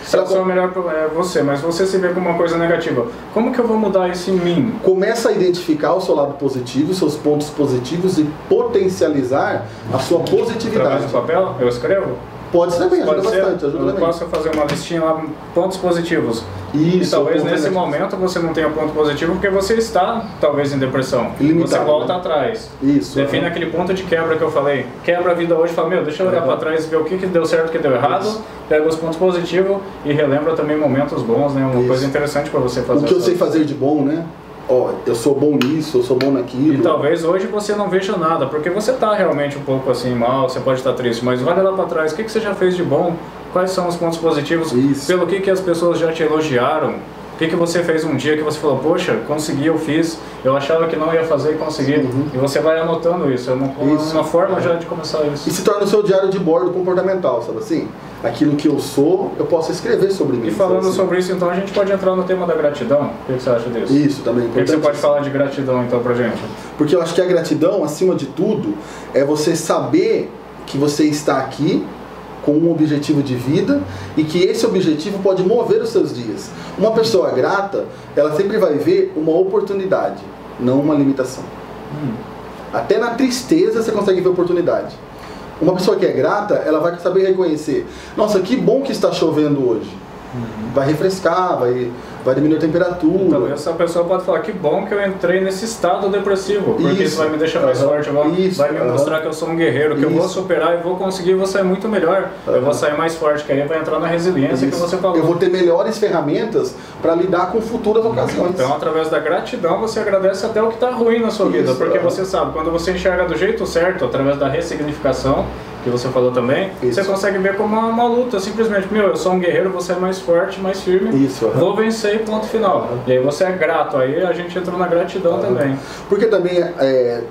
Se a pessoa melhor é você, mas você se vê como uma coisa negativa, como que eu vou mudar isso em mim? Começa a identificar o seu lado positivo, seus pontos positivos e potencializar a sua positividade. Através do papel? Eu escrevo? Pode ser também, ajuda bastante. Eu posso fazer uma listinha lá, pontos positivos. Isso, e talvez nesse momento você não tenha ponto positivo porque você está, talvez, em depressão. Limitado, você volta atrás. Isso. Define aquele ponto de quebra que eu falei. Quebra a vida hoje e fala, meu, deixa eu olhar para trás e ver o que deu certo e o que deu errado. Pega os pontos positivos e relembra também momentos bons, né? Uma coisa interessante para você fazer. O que eu sei fazer de bom, né? Ó, eu sou bom nisso, eu sou bom naquilo. E talvez hoje você não veja nada, porque você está realmente um pouco assim mal, você pode estar triste, mas olha lá para trás, o que você já fez de bom? Quais são os pontos positivos? Isso. Pelo que as pessoas já te elogiaram? O que você fez um dia que você falou, poxa, consegui, eu fiz, eu achava que não ia fazer e consegui. E você vai anotando isso, é uma forma já de começar isso. E se torna o seu diário de bordo comportamental, sabe assim? Aquilo que eu sou, eu posso escrever sobre mim. E falando sobre isso, então, a gente pode entrar no tema da gratidão. O que você acha disso? Isso, também é importante. O que você pode falar de gratidão, então, pra gente? Porque eu acho que a gratidão, acima de tudo, é você saber que você está aqui com um objetivo de vida e que esse objetivo pode mover os seus dias. Uma pessoa grata, ela sempre vai ver uma oportunidade, não uma limitação. Até na tristeza você consegue ver oportunidade. Uma pessoa que é grata, ela vai saber reconhecer, nossa, que bom que está chovendo hoje. Vai refrescar, vai diminuir a temperatura. Então, essa pessoa pode falar, que bom que eu entrei nesse estado depressivo, porque isso vai me deixar mais forte, vai me mostrar que eu sou um guerreiro, que eu vou superar e vou conseguir, vou sair muito melhor, eu vou sair mais forte, que aí vai entrar na resiliência que você falou. Eu vou ter melhores ferramentas para lidar com futuras ocasiões. Então, através da gratidão, você agradece até o que está ruim na sua vida, porque você sabe, quando você enxerga do jeito certo, através da ressignificação, que você falou também, você consegue ver como uma luta, simplesmente, meu, eu sou um guerreiro, vou ser mais forte, mais firme, vou vencer e ponto final. E aí você é grato, aí a gente entra na gratidão também. Porque também,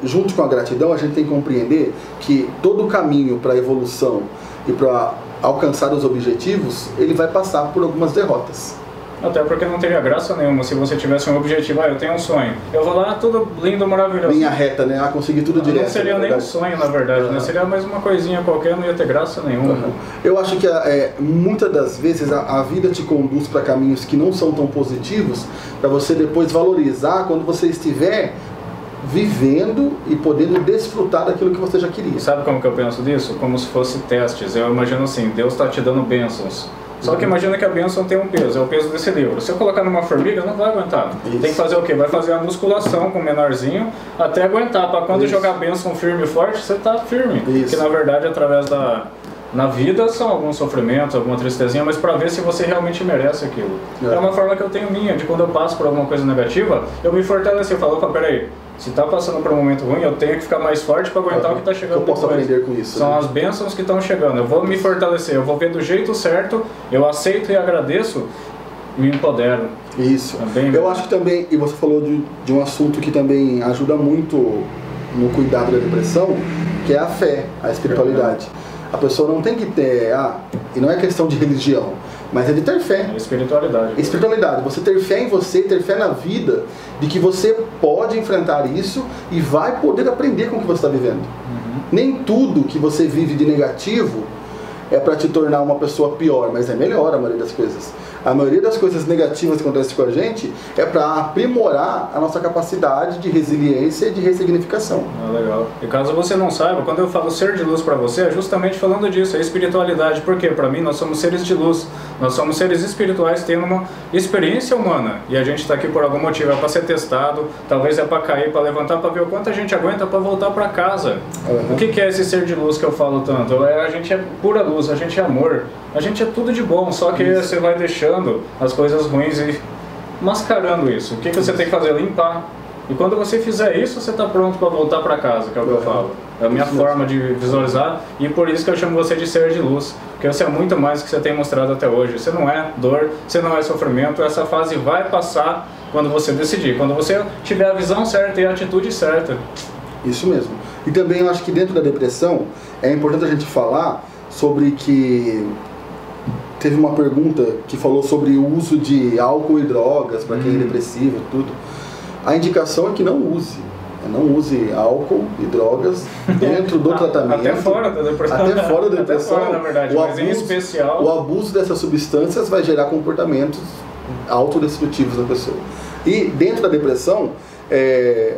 junto com a gratidão, a gente tem que compreender que todo o caminho para a evolução e para alcançar os objetivos, ele vai passar por algumas derrotas. Até porque não teria graça nenhuma se você tivesse um objetivo, eu tenho um sonho. Eu vou lá, tudo lindo, maravilhoso. Linha reta, né? Conseguir tudo direto. Não seria nem um sonho, na verdade, né? Seria mais uma coisinha qualquer, não ia ter graça nenhuma. Eu acho que muitas das vezes a vida te conduz para caminhos que não são tão positivos, para você depois valorizar quando você estiver vivendo e podendo desfrutar daquilo que você já queria. Sabe como que eu penso disso? Como se fosse testes. Eu imagino assim, Deus está te dando bênçãos. Só que imagina que a bênção tem um peso, é o peso desse livro. Se eu colocar numa formiga, não vai aguentar. Isso. Tem que fazer o quê? Vai fazer a musculação com o menorzinho até aguentar. Para quando jogar a bênção firme e forte, você está firme. Que na verdade, através na vida, são alguns sofrimentos, alguma tristezinha, mas para ver se você realmente merece aquilo. É uma forma que eu tenho minha, de quando eu passo por alguma coisa negativa, eu me fortaleço e falo, opa, peraí, se está passando por um momento ruim, eu tenho que ficar mais forte para aguentar o que está chegando. Eu posso aprender com isso. São as bênçãos que estão chegando. Eu vou me fortalecer, eu vou ver do jeito certo, eu aceito e agradeço e me empodero. Isso. Eu acho que também, e você falou de um assunto que também ajuda muito no cuidado da depressão, que é a fé, a espiritualidade. A pessoa não tem que ter, e não é questão de religião, mas é de ter fé. É espiritualidade. Espiritualidade. Você ter fé em você, ter fé na vida, de que você pode enfrentar isso e vai poder aprender com o que você está vivendo. Nem tudo que você vive de negativo é para te tornar uma pessoa pior, mas é melhor a maioria das coisas. A maioria das coisas negativas que acontecem com a gente é para aprimorar a nossa capacidade de resiliência e de ressignificação. Legal. E caso você não saiba, quando eu falo ser de luz para você, é justamente falando disso, é espiritualidade. Porque para mim nós somos seres de luz, nós somos seres espirituais tendo uma experiência humana. E a gente está aqui por algum motivo, é para ser testado, talvez é para cair, para levantar, para ver o quanto a gente aguenta para voltar para casa. O que é esse ser de luz que eu falo tanto? A gente é pura luz, a gente é amor, a gente é tudo de bom, só que você vai deixando as coisas ruins e mascarando isso. O que você tem que fazer? Limpar. E quando você fizer isso, você está pronto para voltar para casa, que é o que eu falo. É a minha forma de visualizar e por isso que eu chamo você de ser de luz. Porque você é muito mais do que você tem mostrado até hoje. Você não é dor, você não é sofrimento. Essa fase vai passar quando você decidir, quando você tiver a visão certa e a atitude certa. Isso mesmo. E também eu acho que dentro da depressão é importante a gente falar sobre que teve uma pergunta que falou sobre o uso de álcool e drogas para quem é depressivo e tudo. A indicação é que não use. Não use álcool e drogas dentro do tratamento. Até fora da depressão. Até fora da depressão. Até fora, na verdade, mas em especial. O abuso dessas substâncias vai gerar comportamentos autodestrutivos na pessoa. E dentro da depressão,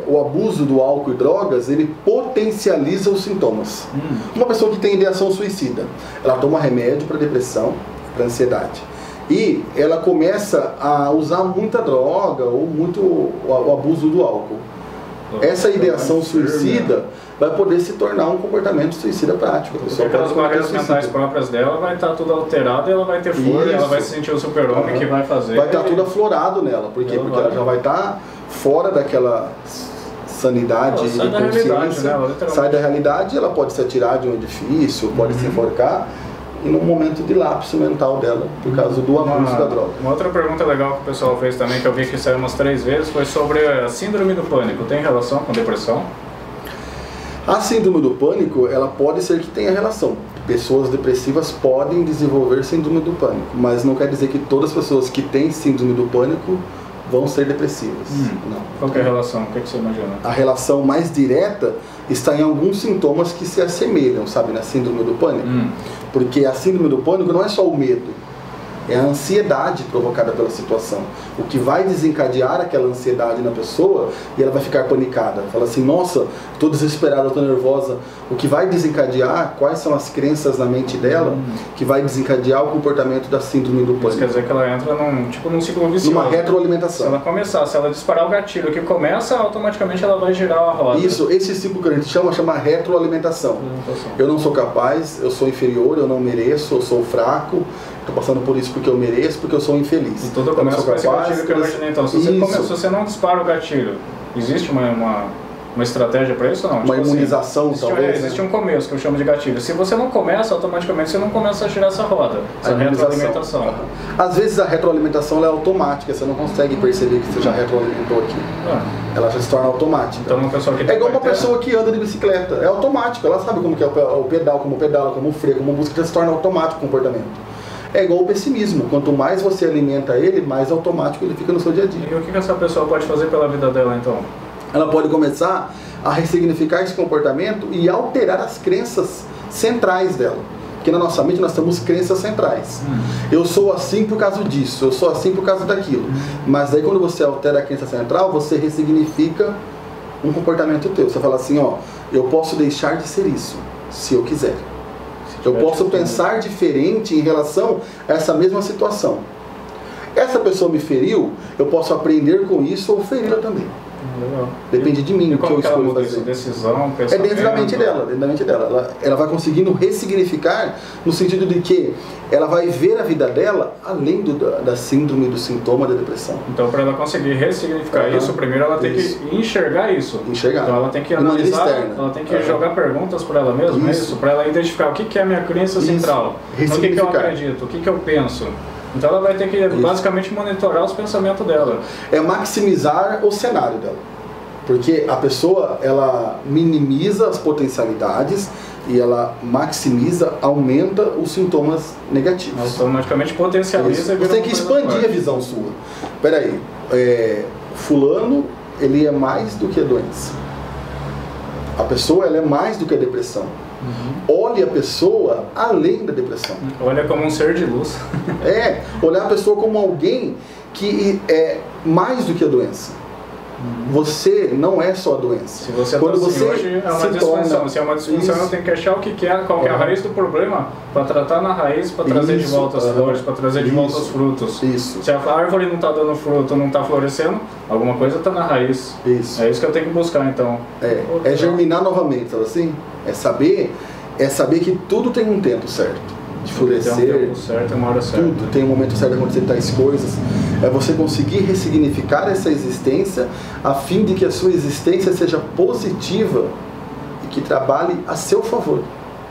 o abuso do álcool e drogas, ele potencializa os sintomas. Uma pessoa que tem ideação suicida, ela toma remédio para depressão, para ansiedade. E ela começa a usar muita droga ou muito o abuso do álcool. Essa ideação suicida vai poder se tornar um comportamento suicida prático. Porque aquelas barreiras mentais próprias dela vai estar tudo alterado e ela vai ter força, ela vai se sentir o super-homem que vai fazer. Vai estar tudo aflorado nela. Por quê? Porque ela já vai estar fora daquela sanidade e consciência. Sai da realidade, ela pode se atirar de um edifício, pode se enforcar. E num momento de lapso mental dela, por causa do abuso da droga. Uma outra pergunta legal que o pessoal fez também, que eu vi que saiu umas 3 vezes, foi sobre a síndrome do pânico. Tem relação com depressão? A síndrome do pânico, ela pode ser que tenha relação. Pessoas depressivas podem desenvolver síndrome do pânico, mas não quer dizer que todas as pessoas que têm síndrome do pânico vão ser depressivas. Não. Qual que é a relação? O que você imagina? A relação mais direta está em alguns sintomas que se assemelham, sabe, na síndrome do pânico. Porque a síndrome do pânico não é só o medo, é a ansiedade provocada pela situação. O que vai desencadear aquela ansiedade na pessoa e ela vai ficar panicada. Fala assim, nossa, estou desesperada, estou nervosa. O que vai desencadear, quais são as crenças na mente dela, que vai desencadear o comportamento da síndrome do pânico. Isso quer dizer que ela entra num ciclo vicioso. Numa retroalimentação. Se ela começar, se ela disparar o gatilho que começa, automaticamente ela vai girar a roda. Isso, esse ciclo que a gente chama retroalimentação. Eu não sou capaz, eu sou inferior, eu não mereço, eu sou fraco. Estou passando por isso porque eu mereço, porque eu sou infeliz. E tudo começa com esse gatilho que eu imaginei. Então, se você não dispara o gatilho, existe uma estratégia para isso ou não? Uma imunização, talvez? Existe um começo, que eu chamo de gatilho. Se você não começa, automaticamente você não começa a girar essa roda, essa retroalimentação. Às vezes a retroalimentação é automática, você não consegue perceber que você já retroalimentou aqui. Ela já se torna automática. Então, uma pessoa que é igual uma pessoa que anda de bicicleta, é automático, ela sabe como que é o pedal, como pedala, como o freio, como a música, já se torna automático o comportamento. É igual o pessimismo. Quanto mais você alimenta ele, mais automático ele fica no seu dia a dia. E o que essa pessoa pode fazer pela vida dela, então? Ela pode começar a ressignificar esse comportamento e alterar as crenças centrais dela. Porque na nossa mente nós temos crenças centrais. Eu sou assim por causa disso, eu sou assim por causa daquilo. Mas aí quando você altera a crença central, você ressignifica um comportamento teu. Você fala assim, ó, eu posso deixar de ser isso, se eu quiser. Eu posso pensar diferente em relação a essa mesma situação. Essa pessoa me feriu, eu posso aprender com isso ou feri-la também. Legal. Depende de mim o que eu escolho fazer. Decisão, é dentro da mente dela, ela vai conseguindo ressignificar no sentido de que ela vai ver a vida dela além da síndrome, do sintoma da depressão. Então, para ela conseguir ressignificar isso, primeiro ela tem que enxergar isso. Então ela tem que analisar, ela tem que jogar perguntas para ela mesma, para ela identificar o que é a minha crença central, no que eu acredito, o que eu penso. Então ela vai ter que basicamente monitorar os pensamentos dela. É maximizar o cenário dela. Porque a pessoa, ela minimiza as potencialidades e ela maximiza, aumenta os sintomas negativos. Automaticamente potencializa e vira. Você tem que expandir a visão sua. Peraí, fulano, ele é mais do que a doença. A pessoa, ela é mais do que a depressão. Olhe a pessoa além da depressão. Olha como um ser de luz. Olhar a pessoa como alguém que é mais do que a doença. Você não é só a doença. Se você está assim, hoje é uma disfunção. Se é uma disfunção, eu tenho que achar qual que é a raiz do problema para tratar na raiz, para trazer de volta as flores, para trazer de volta os frutos. Se a árvore não está dando fruto, não está florescendo, alguma coisa está na raiz. É isso que eu tenho que buscar, então. É germinar novamente, sabe assim? É saber que tudo tem um tempo certo de florescer. Tem um tempo certo, uma hora certa. Tudo tem um momento certo de acontecer tais coisas. É você conseguir ressignificar essa existência a fim de que a sua existência seja positiva e que trabalhe a seu favor.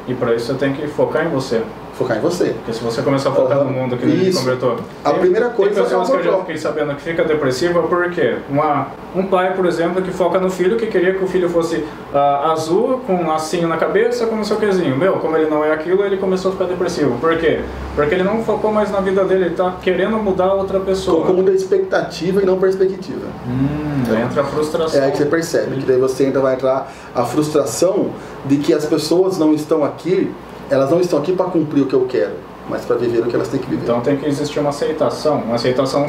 E para isso você tem que focar em você. Focar em você. Porque se você começar a focar no mundo que a gente conversou. A primeira coisa tem pessoas que eu já fiquei sabendo que fica depressiva por quê? Um pai, por exemplo, que foca no filho, que queria que o filho fosse azul, com um lacinho na cabeça, com não sei o quezinho. Como ele não é aquilo, ele começou a ficar depressivo. Por quê? Porque ele não focou mais na vida dele, ele está querendo mudar outra pessoa. Como da expectativa e não perspectiva. Daí entra a frustração. É aí que você percebe, que daí você ainda vai entrar a frustração de que as pessoas não estão aqui. Elas não estão aqui para cumprir o que eu quero, mas para viver o que elas têm que viver. Então tem que existir uma aceitação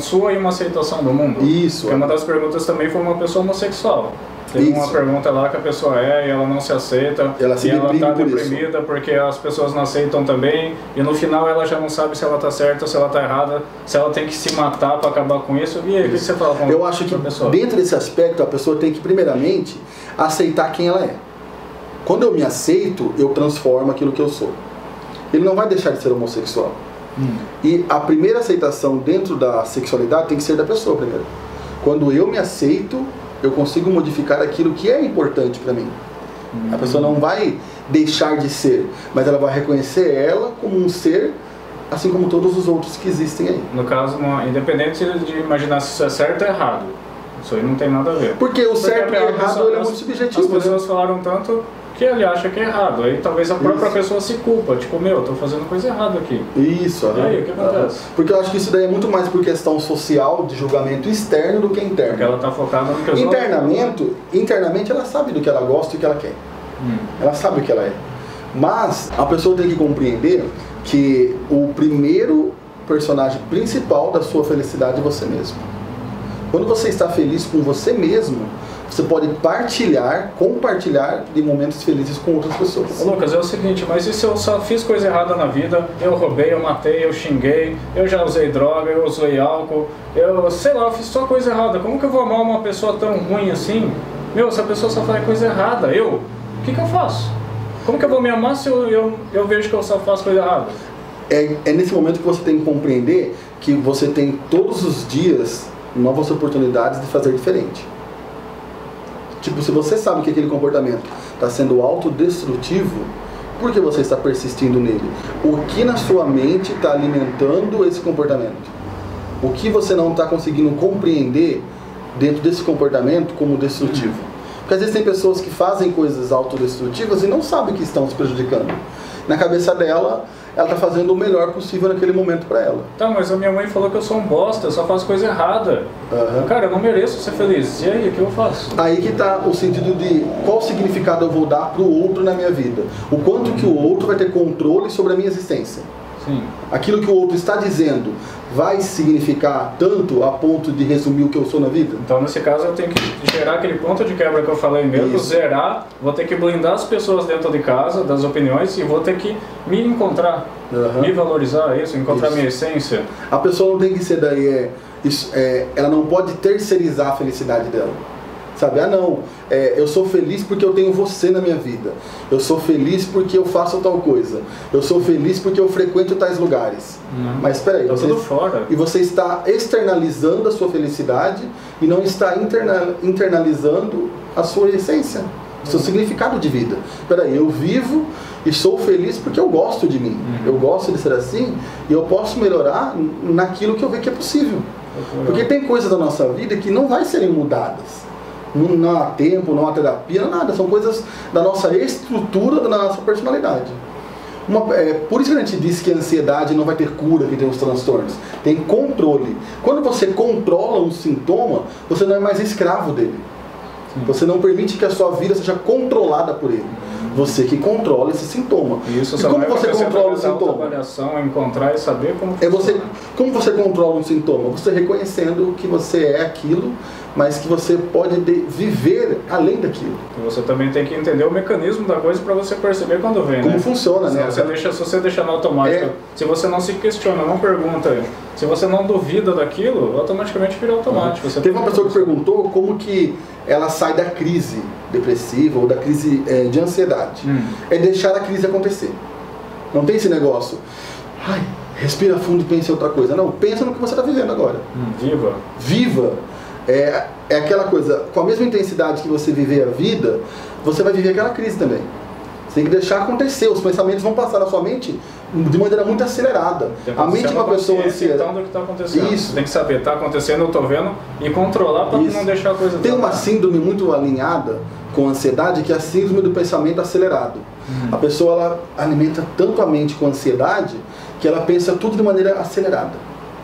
sua e uma aceitação do mundo. Isso. Porque uma das perguntas também foi uma pessoa homossexual. Teve uma pergunta lá que a pessoa e ela não se aceita, e ela está deprimida porque as pessoas não aceitam também, e no final ela já não sabe se ela está certa ou se ela está errada, se ela tem que se matar para acabar com isso. E aí, o que você fala com Eu acho que dentro desse aspecto a pessoa tem que primeiramente aceitar quem ela é. Quando eu me aceito, eu transformo aquilo que eu sou. Ele não vai deixar de ser homossexual. E a primeira aceitação dentro da sexualidade tem que ser da pessoa primeiro. Quando eu me aceito, eu consigo modificar aquilo que é importante para mim. A pessoa não vai deixar de ser, mas ela vai reconhecer ela como um ser, assim como todos os outros que existem aí. No caso, independente de imaginar se isso é certo ou errado. Isso aí não tem nada a ver. Porque o certo e o errado é muito subjetivo. As pessoas falaram tanto que ele acha que é errado. Aí talvez a própria pessoa se culpa. Tipo, eu tô fazendo coisa errada aqui. Isso. E aí, o que acontece? Porque eu acho que isso daí é muito mais por questão social, de julgamento externo do que interno. Porque ela tá focada no que eu Internamente ela sabe do que ela gosta e o que ela quer. Ela sabe o que ela é. Mas a pessoa tem que compreender que o primeiro personagem principal da sua felicidade é você mesmo. Quando você está feliz com você mesmo, você pode compartilhar de momentos felizes com outras pessoas. Lucas, é o seguinte, mas e se eu só fiz coisa errada na vida? Eu roubei, eu matei, eu xinguei, eu já usei droga, eu usei álcool, eu fiz só coisa errada. Como que eu vou amar uma pessoa tão ruim assim? Se a pessoa só faz coisa errada, o que eu faço? Como que eu vou me amar se eu vejo que eu só faço coisa errada? É nesse momento que você tem que compreender que você tem todos os dias novas oportunidades de fazer diferente. Tipo, se você sabe que aquele comportamento está sendo autodestrutivo, por que você está persistindo nele? O que na sua mente está alimentando esse comportamento? O que você não está conseguindo compreender dentro desse comportamento como destrutivo? Porque às vezes tem pessoas que fazem coisas autodestrutivas e não sabem que estão se prejudicando. Na cabeça dela, ela está fazendo o melhor possível naquele momento para ela. Tá, mas a minha mãe falou que eu sou um bosta, eu só faço coisa errada. Cara, eu não mereço ser feliz. E aí, o que eu faço? Aí que está o sentido de qual significado eu vou dar para o outro na minha vida. O quanto que o outro vai ter controle sobre a minha existência. Sim. Aquilo que o outro está dizendo vai significar tanto a ponto de resumir o que eu sou na vida? Então, nesse caso, eu tenho que gerar aquele ponto de quebra que eu falei mesmo, zerar, vou ter que blindar as pessoas dentro de casa, das opiniões, e vou ter que me encontrar, me valorizar, encontrar minha essência. A pessoa não tem que ser daí, ela não pode terceirizar a felicidade dela. Sabe, eu sou feliz porque eu tenho você na minha vida. Eu sou feliz porque eu faço tal coisa. Eu sou feliz porque eu frequento tais lugares. Mas espera aí, você está externalizando a sua felicidade e não está internalizando a sua essência, o seu significado de vida. Espera aí, eu vivo e sou feliz porque eu gosto de mim. Eu gosto de ser assim e eu posso melhorar naquilo que eu vejo que é possível. Porque tem coisas da nossa vida que não vai serem mudadas. Não há tempo, não há terapia, não há nada. São coisas da nossa estrutura, da nossa personalidade. Por isso que a gente diz que a ansiedade não vai ter cura, que tem os transtornos. Tem controle. Quando você controla um sintoma, você não é mais escravo dele. Você não permite que a sua vida seja controlada por ele. Você que controla esse sintoma. Isso, e como você controla o sintoma? Encontrar e saber como como você controla um sintoma? Você reconhecendo que você é aquilo, mas que você pode viver além daquilo. E você também tem que entender o mecanismo da coisa para você perceber quando vem, como funciona, né? Se você deixar no automático, se você não se questiona, não pergunta, se você não duvida daquilo, automaticamente vira automático. Teve uma pessoa que perguntou como que ela sai da crise depressiva ou da crise de ansiedade. É deixar a crise acontecer. Não tem esse negócio, respira fundo e pensa em outra coisa. Não, pensa no que você está vivendo agora. Viva. É aquela coisa, com a mesma intensidade que você viver a vida, você vai viver aquela crise também. Você tem que deixar acontecer, os pensamentos vão passar na sua mente de maneira muito acelerada. A mente de uma pessoa ansiosa. Então, do que está acontecendo. Isso. Tem que saber, está acontecendo, eu estou vendo, e controlar para não deixar a coisa... Tem uma síndrome muito alinhada com a ansiedade, que é a síndrome do pensamento acelerado. A pessoa ela alimenta tanto a mente com ansiedade, que ela pensa tudo de maneira acelerada.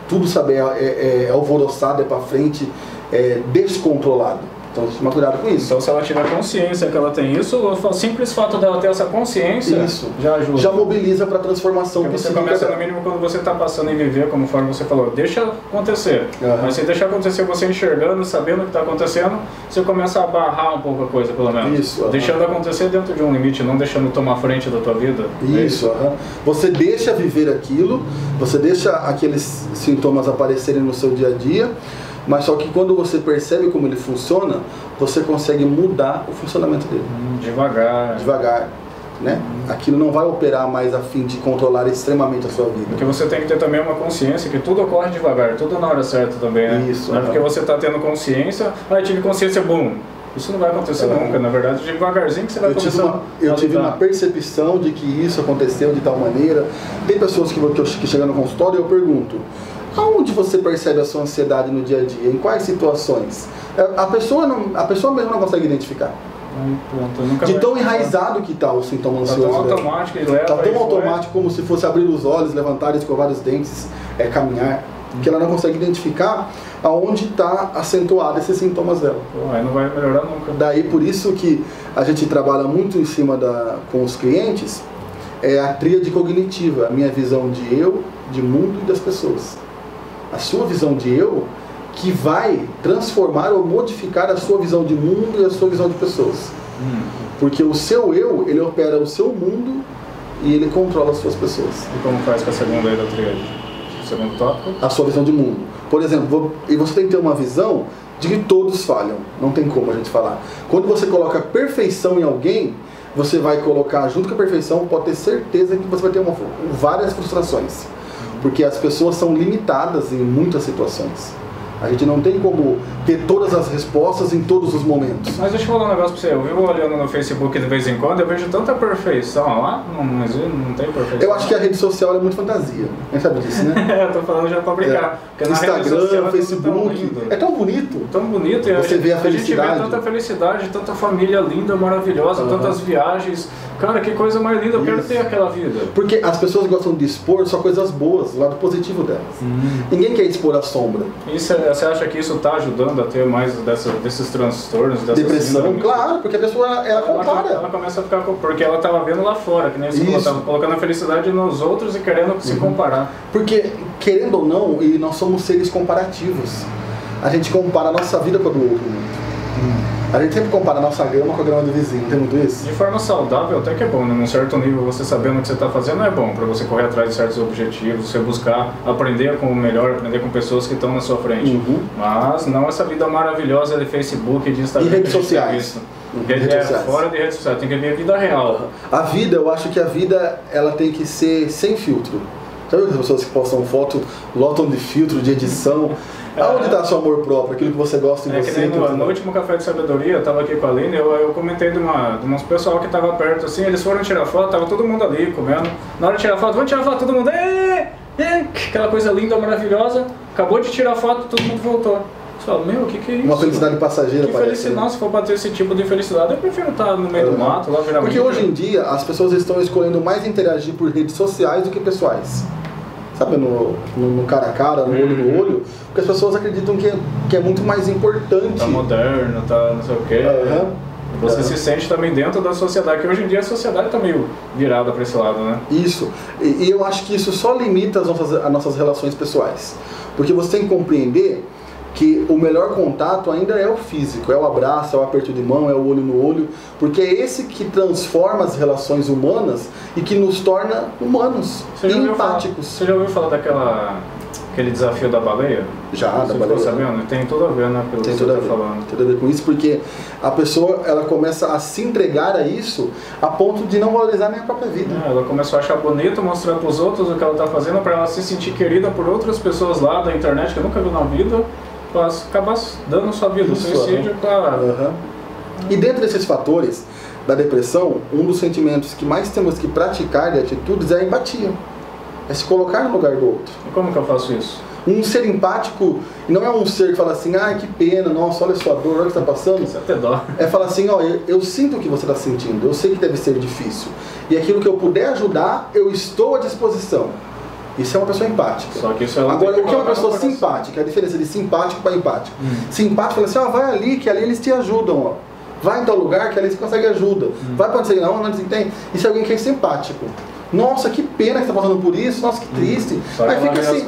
Tudo, sabe, é alvoroçado, é para frente, é descontrolado. Então, toma cuidado com isso. Então, se ela tiver consciência que ela tem isso, o simples fato dela ter essa consciência já ajuda. Já mobiliza para a transformação. Porque você começa, no mínimo, quando você está passando em viver, como você falou, deixa acontecer. Mas se deixar acontecer você enxergando, sabendo o que está acontecendo, você começa a barrar um pouco a coisa, pelo menos. Isso. Deixando acontecer dentro de um limite, não deixando tomar frente da tua vida. Isso. Você deixa viver aquilo, você deixa aqueles sintomas aparecerem no seu dia a dia, mas só que quando você percebe como ele funciona, você consegue mudar o funcionamento dele. Devagar, né? Aquilo não vai operar mais a fim de controlar extremamente a sua vida. Porque você tem que ter também uma consciência que tudo ocorre devagar, tudo na hora certa também, né? Isso. Não é porque você está tendo consciência, eu tive consciência, boom. Isso não vai acontecer nunca, na verdade, devagarzinho que você vai começar. Eu tive uma percepção de que isso aconteceu de tal maneira. Tem pessoas que chegam no consultório e eu pergunto: aonde você percebe a sua ansiedade no dia a dia? Em quais situações? A pessoa mesmo não consegue identificar. De tão enraizado que está o sintoma ansioso. Está tão automático, está tão automático como se fosse abrir os olhos, levantar, escovar os dentes, caminhar, que ela não consegue identificar aonde está acentuado esses sintomas dela. Aí não vai melhorar nunca. Daí por isso que a gente trabalha muito em cima com os clientes, a tríade cognitiva, a minha visão de eu, de mundo e das pessoas. A sua visão de eu que vai transformar ou modificar a sua visão de mundo e a sua visão de pessoas. Porque o seu eu, ele opera o seu mundo e ele controla as suas pessoas. E como faz com a segunda aí da tríade? O segundo tópico? A sua visão de mundo. Por exemplo, e você tem que ter uma visão de que todos falham. Não tem como a gente falar. Quando você coloca perfeição em alguém, você vai colocar junto com a perfeição, pode ter certeza que você vai ter várias frustrações. Porque as pessoas são limitadas em muitas situações. A gente não tem como ter todas as respostas em todos os momentos. Mas deixa eu falar um negócio pra você. Eu vivo olhando no Facebook de vez em quando, eu vejo tanta perfeição lá, mas não tem perfeição. Eu acho que a rede social é muito fantasia. A gente sabe disso, né? Eu tô falando já pra brincar. Instagram, Facebook, é tão bonito. Tão bonito. E você vê a felicidade. A gente vê tanta felicidade, tanta família linda, maravilhosa, tantas viagens. Cara, que coisa mais linda, eu quero ter aquela vida. Porque as pessoas gostam de expor só coisas boas, o lado positivo delas. Ninguém quer expor a sombra. E você acha que isso está ajudando a ter mais desses transtornos, dessas depressão? Claro, porque a pessoa ela compara. Ela começa a ficar, porque ela estava vendo lá fora, que nem você falou, estava colocando a felicidade nos outros e querendo se comparar. Porque, querendo ou não, e nós somos seres comparativos. A gente compara a nossa vida com a do outro muito. A gente sempre compara a nossa grama com a grama do vizinho, tem muito isso? De forma saudável até que é bom, né? Num certo nível você sabendo o que você está fazendo é bom, para você correr atrás de certos objetivos, você buscar aprender com o melhor, aprender com pessoas que estão na sua frente. Mas não essa vida maravilhosa de Facebook, de Instagram. E redes sociais. Fora de redes sociais, tem que ver a vida real. A vida, eu acho que a vida ela tem que ser sem filtro. Sabe as pessoas que postam foto, lotam de filtro, de edição? Aonde está seu amor próprio, aquilo que você gosta em você? Que nem no último Café de Sabedoria, eu estava aqui com a Aline, eu comentei de uns pessoal que estava perto, assim, eles foram tirar foto, tava todo mundo ali comendo. Na hora de tirar foto, vamos tirar foto, todo mundo, aquela coisa linda, maravilhosa, acabou de tirar foto, todo mundo voltou. Você fala, meu, o que é isso? Uma felicidade passageira, parece. Felicidade, não, se for para ter esse tipo de felicidade, eu prefiro estar no meio do mato, lá virar. Porque hoje em dia, as pessoas estão escolhendo mais interagir por redes sociais do que pessoais. Sabe, no cara a cara, no olho no olho, porque as pessoas acreditam que é muito mais importante. Tá moderno, tá não sei o quê. Você se sente também dentro da sociedade, que hoje em dia a sociedade tá meio virada para esse lado, né? Isso. E eu acho que isso só limita as nossas relações pessoais. Porque você tem que compreender que o melhor contato ainda é o físico, é o abraço, é o aperto de mão, é o olho no olho, porque é esse que transforma as relações humanas e que nos torna humanos e empáticos. Você já ouviu falar aquele desafio da baleia? Já, da baleia. Você ficou sabendo? Tem tudo a ver, né? Pelo tem que você tá falando. Tem tudo a ver com isso, porque a pessoa ela começa a se entregar a isso a ponto de não valorizar nem a própria vida. Ela começou a achar bonito, mostrar para os outros o que ela está fazendo, para ela se sentir querida por outras pessoas lá da internet que nunca viu na vida. Acabar dando sua vida, o suicídio, claro. E dentro desses fatores da depressão, um dos sentimentos que mais temos que praticar de atitudes é a empatia. É se colocar no lugar do outro. E como que eu faço isso? Um ser empático não é um ser que fala assim, ai que pena, nossa, olha a sua dor, olha o que está passando. Isso até dó. É falar assim, ó, eu sinto o que você está sentindo, eu sei que deve ser difícil. E aquilo que eu puder ajudar, eu estou à disposição. Isso é uma pessoa empática. Só que isso agora, o que é uma pessoa simpática? A diferença de simpático para empático. Simpático fala assim, ó, vai ali, que ali eles te ajudam, ó. Vai em tal lugar, que ali você consegue ajuda. Vai para onde você não tem. Isso é alguém que é simpático. Nossa, que pena que você está passando por isso, nossa, que triste. Mas, fica assim,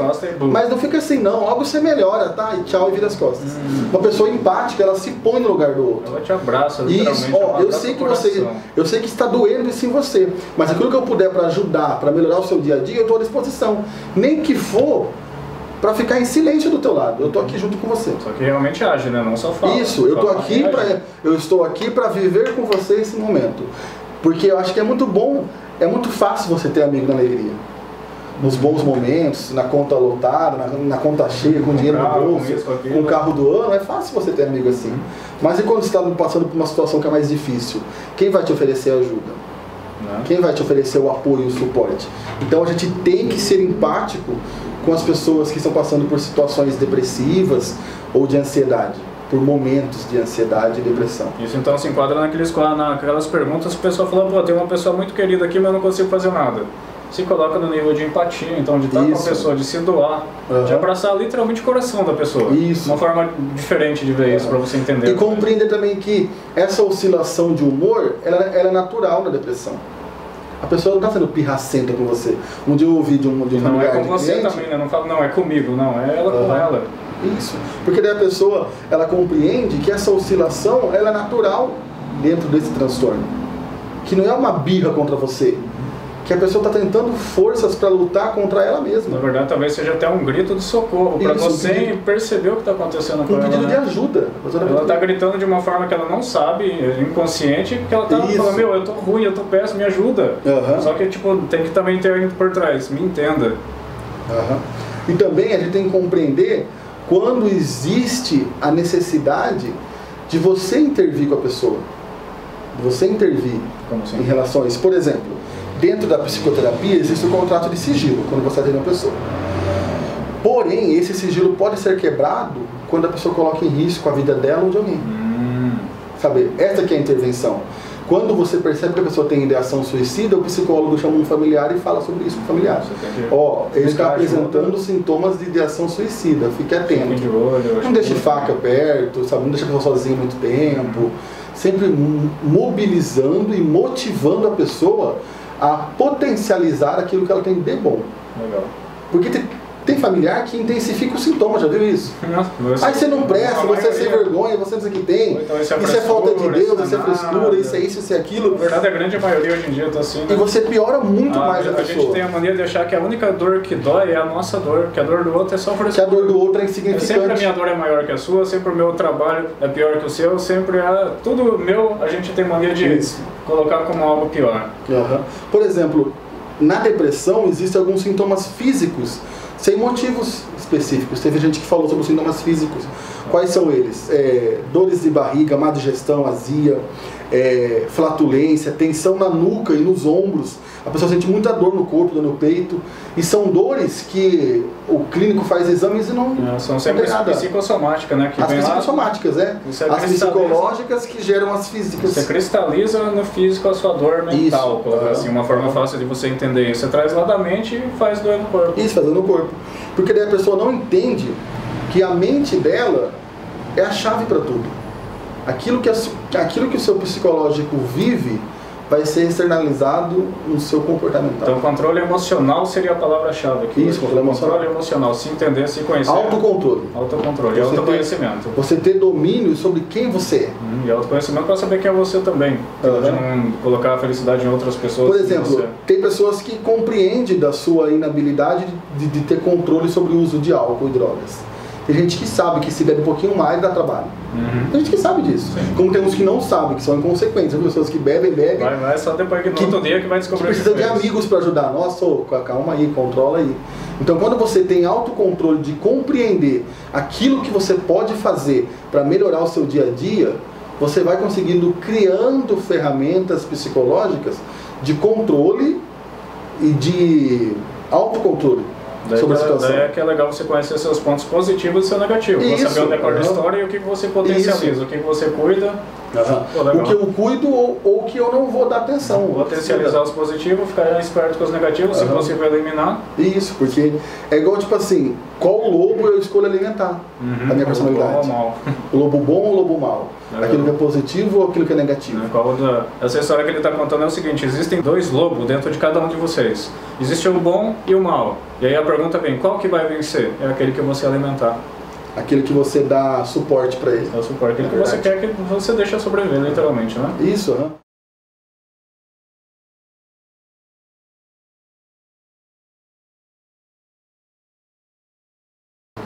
mas não fica assim não, logo você melhora, tá? E tchau, e vira as costas. Uma pessoa empática, ela se põe no lugar do outro. Ela te abraça, literalmente. Isso, ó, eu sei que está doendo isso em você, mas aquilo que eu puder para ajudar, para melhorar o seu dia a dia, eu estou à disposição. Nem que for para ficar em silêncio do teu lado, eu estou aqui junto com você. Só que realmente age, né? Não só fala. Isso, eu estou aqui para viver com você esse momento. Porque eu acho que é muito bom. É muito fácil você ter amigo na alegria. Nos bons momentos, na conta lotada, na conta cheia, com dinheiro no bolso, com o carro do ano, é fácil você ter amigo assim. Mas e quando você está passando por uma situação que é mais difícil? Quem vai te oferecer ajuda? Quem vai te oferecer o apoio e o suporte? Então a gente tem que ser empático com as pessoas que estão passando por situações depressivas ou de ansiedade. Por momentos de ansiedade e depressão. Isso então se enquadra naquelas perguntas que o pessoal falou, pô, tem uma pessoa muito querida aqui, mas eu não consigo fazer nada. Se coloca no nível de empatia, então de estar com a pessoa, de se doar, de abraçar literalmente o coração da pessoa. Isso. Uma forma diferente de ver isso, para você entender. E compreender também que essa oscilação de humor, ela é natural na depressão. A pessoa não está sendo pirracenta com você. Um dia eu ouvi de um não é com você também, né? Não fala, não, é comigo, não, é ela com ela. Isso, porque daí a pessoa, ela compreende que essa oscilação, ela é natural dentro desse transtorno. Que não é uma birra contra você, que a pessoa está tentando forças para lutar contra ela mesma. Na verdade, talvez seja até um grito de socorro, para você perceber o que está acontecendo com ela. Um pedido de ajuda. Ela está gritando de uma forma que ela não sabe, inconsciente, que ela está falando, meu, eu tô ruim, eu tô péssimo, me ajuda. Só que, tipo, tem que também ter por trás, me entenda. E também a gente tem que compreender quando existe a necessidade de você intervir com a pessoa. De você intervir em relação a isso. Por exemplo, dentro da psicoterapia existe o contrato de sigilo, quando você atende uma pessoa. Porém, esse sigilo pode ser quebrado quando a pessoa coloca em risco a vida dela ou de alguém. Sabe? Essa que é a intervenção. Quando você percebe que a pessoa tem ideação suicida, o psicólogo chama um familiar e fala sobre isso com o familiar. Ó, ele está apresentando sintomas de ideação suicida, fique atento. Não deixe faca perto, sabe? Não deixe a pessoa sozinha muito tempo. Sempre mobilizando e motivando a pessoa a potencializar aquilo que ela tem de bom. Legal. Porque tem familiar que intensifica os sintomas, já viu isso? Aí você não presta, você é sem vergonha, você não sei o que tem. Então, isso é falta de Deus, isso é frescura, isso é isso, isso é aquilo. Na verdade, a grande maioria hoje em dia tá assim, né? E você piora muito mais a pessoa. A gente tem a mania de achar que a única dor que dói é a nossa dor, que a dor do outro é só frescura. Que a dor do outro é insignificante. Sempre a minha dor é maior que a sua, sempre o meu trabalho é pior que o seu, sempre tudo meu a gente tem mania de colocar como algo pior. Por exemplo, na depressão existem alguns sintomas físicos sem motivos específicos. Teve gente que falou sobre os sintomas físicos. Quais são eles? Dores de barriga, má digestão, azia, flatulência, tensão na nuca e nos ombros. A pessoa sente muita dor no corpo, no peito. E são dores que o clínico faz exames e não são sempre psicossomáticas, né? As psicossomáticas, As psicológicas que geram as físicas. Você cristaliza no físico a sua dor mental. Assim, uma forma fácil de você entender isso. Você traz lá da mente e faz doer no corpo. Isso, faz doer no corpo. Porque daí a pessoa não entende que a mente dela é a chave para tudo. Aquilo que o seu psicológico vive vai ser externalizado no seu comportamental. Então, controle emocional seria a palavra-chave aqui. Isso, controle emocional. Se entender, se conhecer. Autocontrole. Autocontrole, autoconhecimento. Você ter domínio sobre quem você é. E autoconhecimento para saber quem é você também. De não colocar a felicidade em outras pessoas. Por exemplo, tem pessoas que compreendem da sua inabilidade de ter controle sobre o uso de álcool e drogas. Tem gente que sabe que se bebe um pouquinho mais dá trabalho. Tem gente que sabe disso. Como tem uns que não sabem, que são inconsequentes. Tem pessoas que bebem. Vai só depois que no outro dia que vai descobrir. Que precisa de amigos para ajudar. Nossa, calma aí, controla aí. Então, quando você tem autocontrole de compreender aquilo que você pode fazer para melhorar o seu dia a dia, você vai conseguindo criando ferramentas psicológicas de controle e de autocontrole. Sobre a situação. Daí é que é legal você conhecer seus pontos positivos e seus negativos. Você saber o decor da história e o que você potencializa, o que você cuida. O que eu cuido ou o que eu não vou dar atenção. Potencializar os positivos, ficar esperto com os negativos, se possível eliminar. Isso, porque é igual tipo assim, qual lobo eu escolho alimentar? A minha personalidade. O lobo bom ou o lobo mau? Aquilo que é positivo ou aquilo que é negativo? Essa história que ele está contando é o seguinte: existem dois lobos dentro de cada um de vocês. Existe o bom e o mau. E aí a pergunta vem, qual que vai vencer? É aquele que você alimentar. Aquele que você dá suporte para ele. É o suporte, aquele que você quer que você deixe sobreviver, literalmente, né? Isso,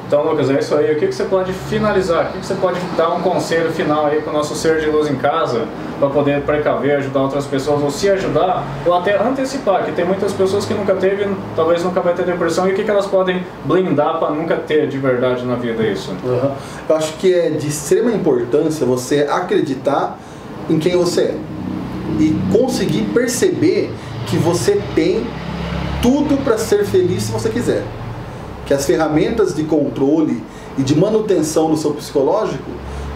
Então, Lucas, é isso aí. O que você pode finalizar? O que você pode dar um conselho final aí para o nosso ser de luz em casa, para poder precaver, ajudar outras pessoas, ou se ajudar, ou até antecipar, que tem muitas pessoas que nunca teve, talvez nunca vai ter depressão, e o que elas podem blindar para nunca ter de verdade na vida isso? Eu acho que é de extrema importância você acreditar em quem você é e conseguir perceber que você tem tudo para ser feliz se você quiser. Que as ferramentas de controle e de manutenção do seu psicológico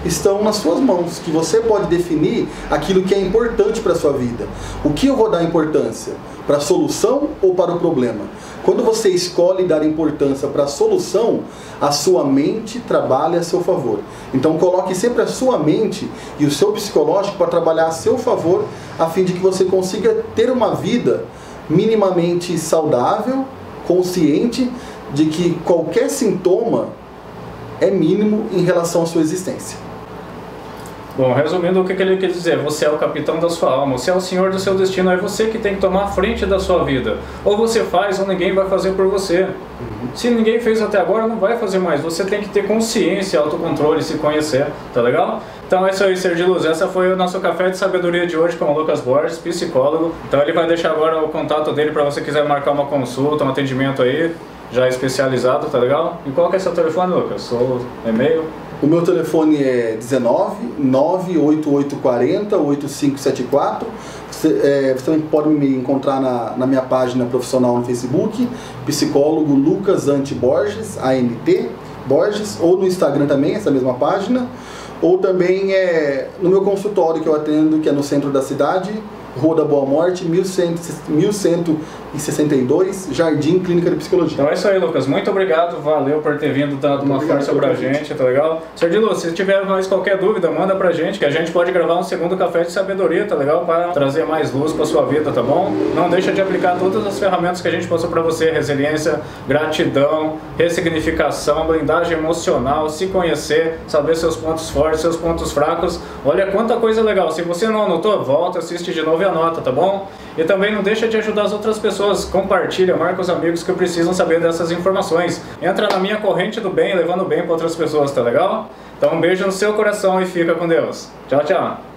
estão nas suas mãos, que você pode definir aquilo que é importante para a sua vida. O que eu vou dar importância? Para a solução ou para o problema? Quando você escolhe dar importância para a solução, a sua mente trabalha a seu favor. Então coloque sempre a sua mente e o seu psicológico para trabalhar a seu favor, a fim de que você consiga ter uma vida minimamente saudável, consciente de que qualquer sintoma é mínimo em relação à sua existência. Bom, resumindo, o que ele quer dizer? Você é o capitão da sua alma, você é o senhor do seu destino, é você que tem que tomar a frente da sua vida. Ou você faz ou ninguém vai fazer por você. Se ninguém fez até agora, não vai fazer mais. Você tem que ter consciência, autocontrole, se conhecer, tá legal? Então é isso aí, ser de luz. Essa foi o nosso café de sabedoria de hoje com o Lucas Borges, psicólogo. Então ele vai deixar agora o contato dele para você quiser marcar uma consulta, um atendimento aí. já especializado, tá legal? E qual que é seu telefone, Lucas? Ou e-mail? O meu telefone é 19 98840 8574. Você também pode me encontrar na minha página profissional no Facebook, psicólogo Lucas Ante Borges, ANT Borges, ou no Instagram também, essa mesma página, ou também no meu consultório que eu atendo, que é no centro da cidade, Rua da Boa Morte, 1162, Jardim Clínica de Psicologia. Então é isso aí, Lucas. Muito obrigado, valeu por ter vindo, dado uma força pra gente, tá legal? Serdilu, se tiver mais qualquer dúvida, manda pra gente, que a gente pode gravar um segundo café de sabedoria, tá legal? Para trazer mais luz pra sua vida, tá bom? Não deixa de aplicar todas as ferramentas que a gente passou pra você: resiliência, gratidão, ressignificação, blindagem emocional, se conhecer, saber seus pontos fortes, seus pontos fracos. Olha quanta coisa legal. Se você não anotou, volta, assiste de novo e anota, tá bom? E também não deixa de ajudar as outras pessoas, compartilha, marca os amigos que precisam saber dessas informações. Entra na minha corrente do bem, levando bem para outras pessoas, tá legal? Então um beijo no seu coração e fica com Deus. Tchau, tchau.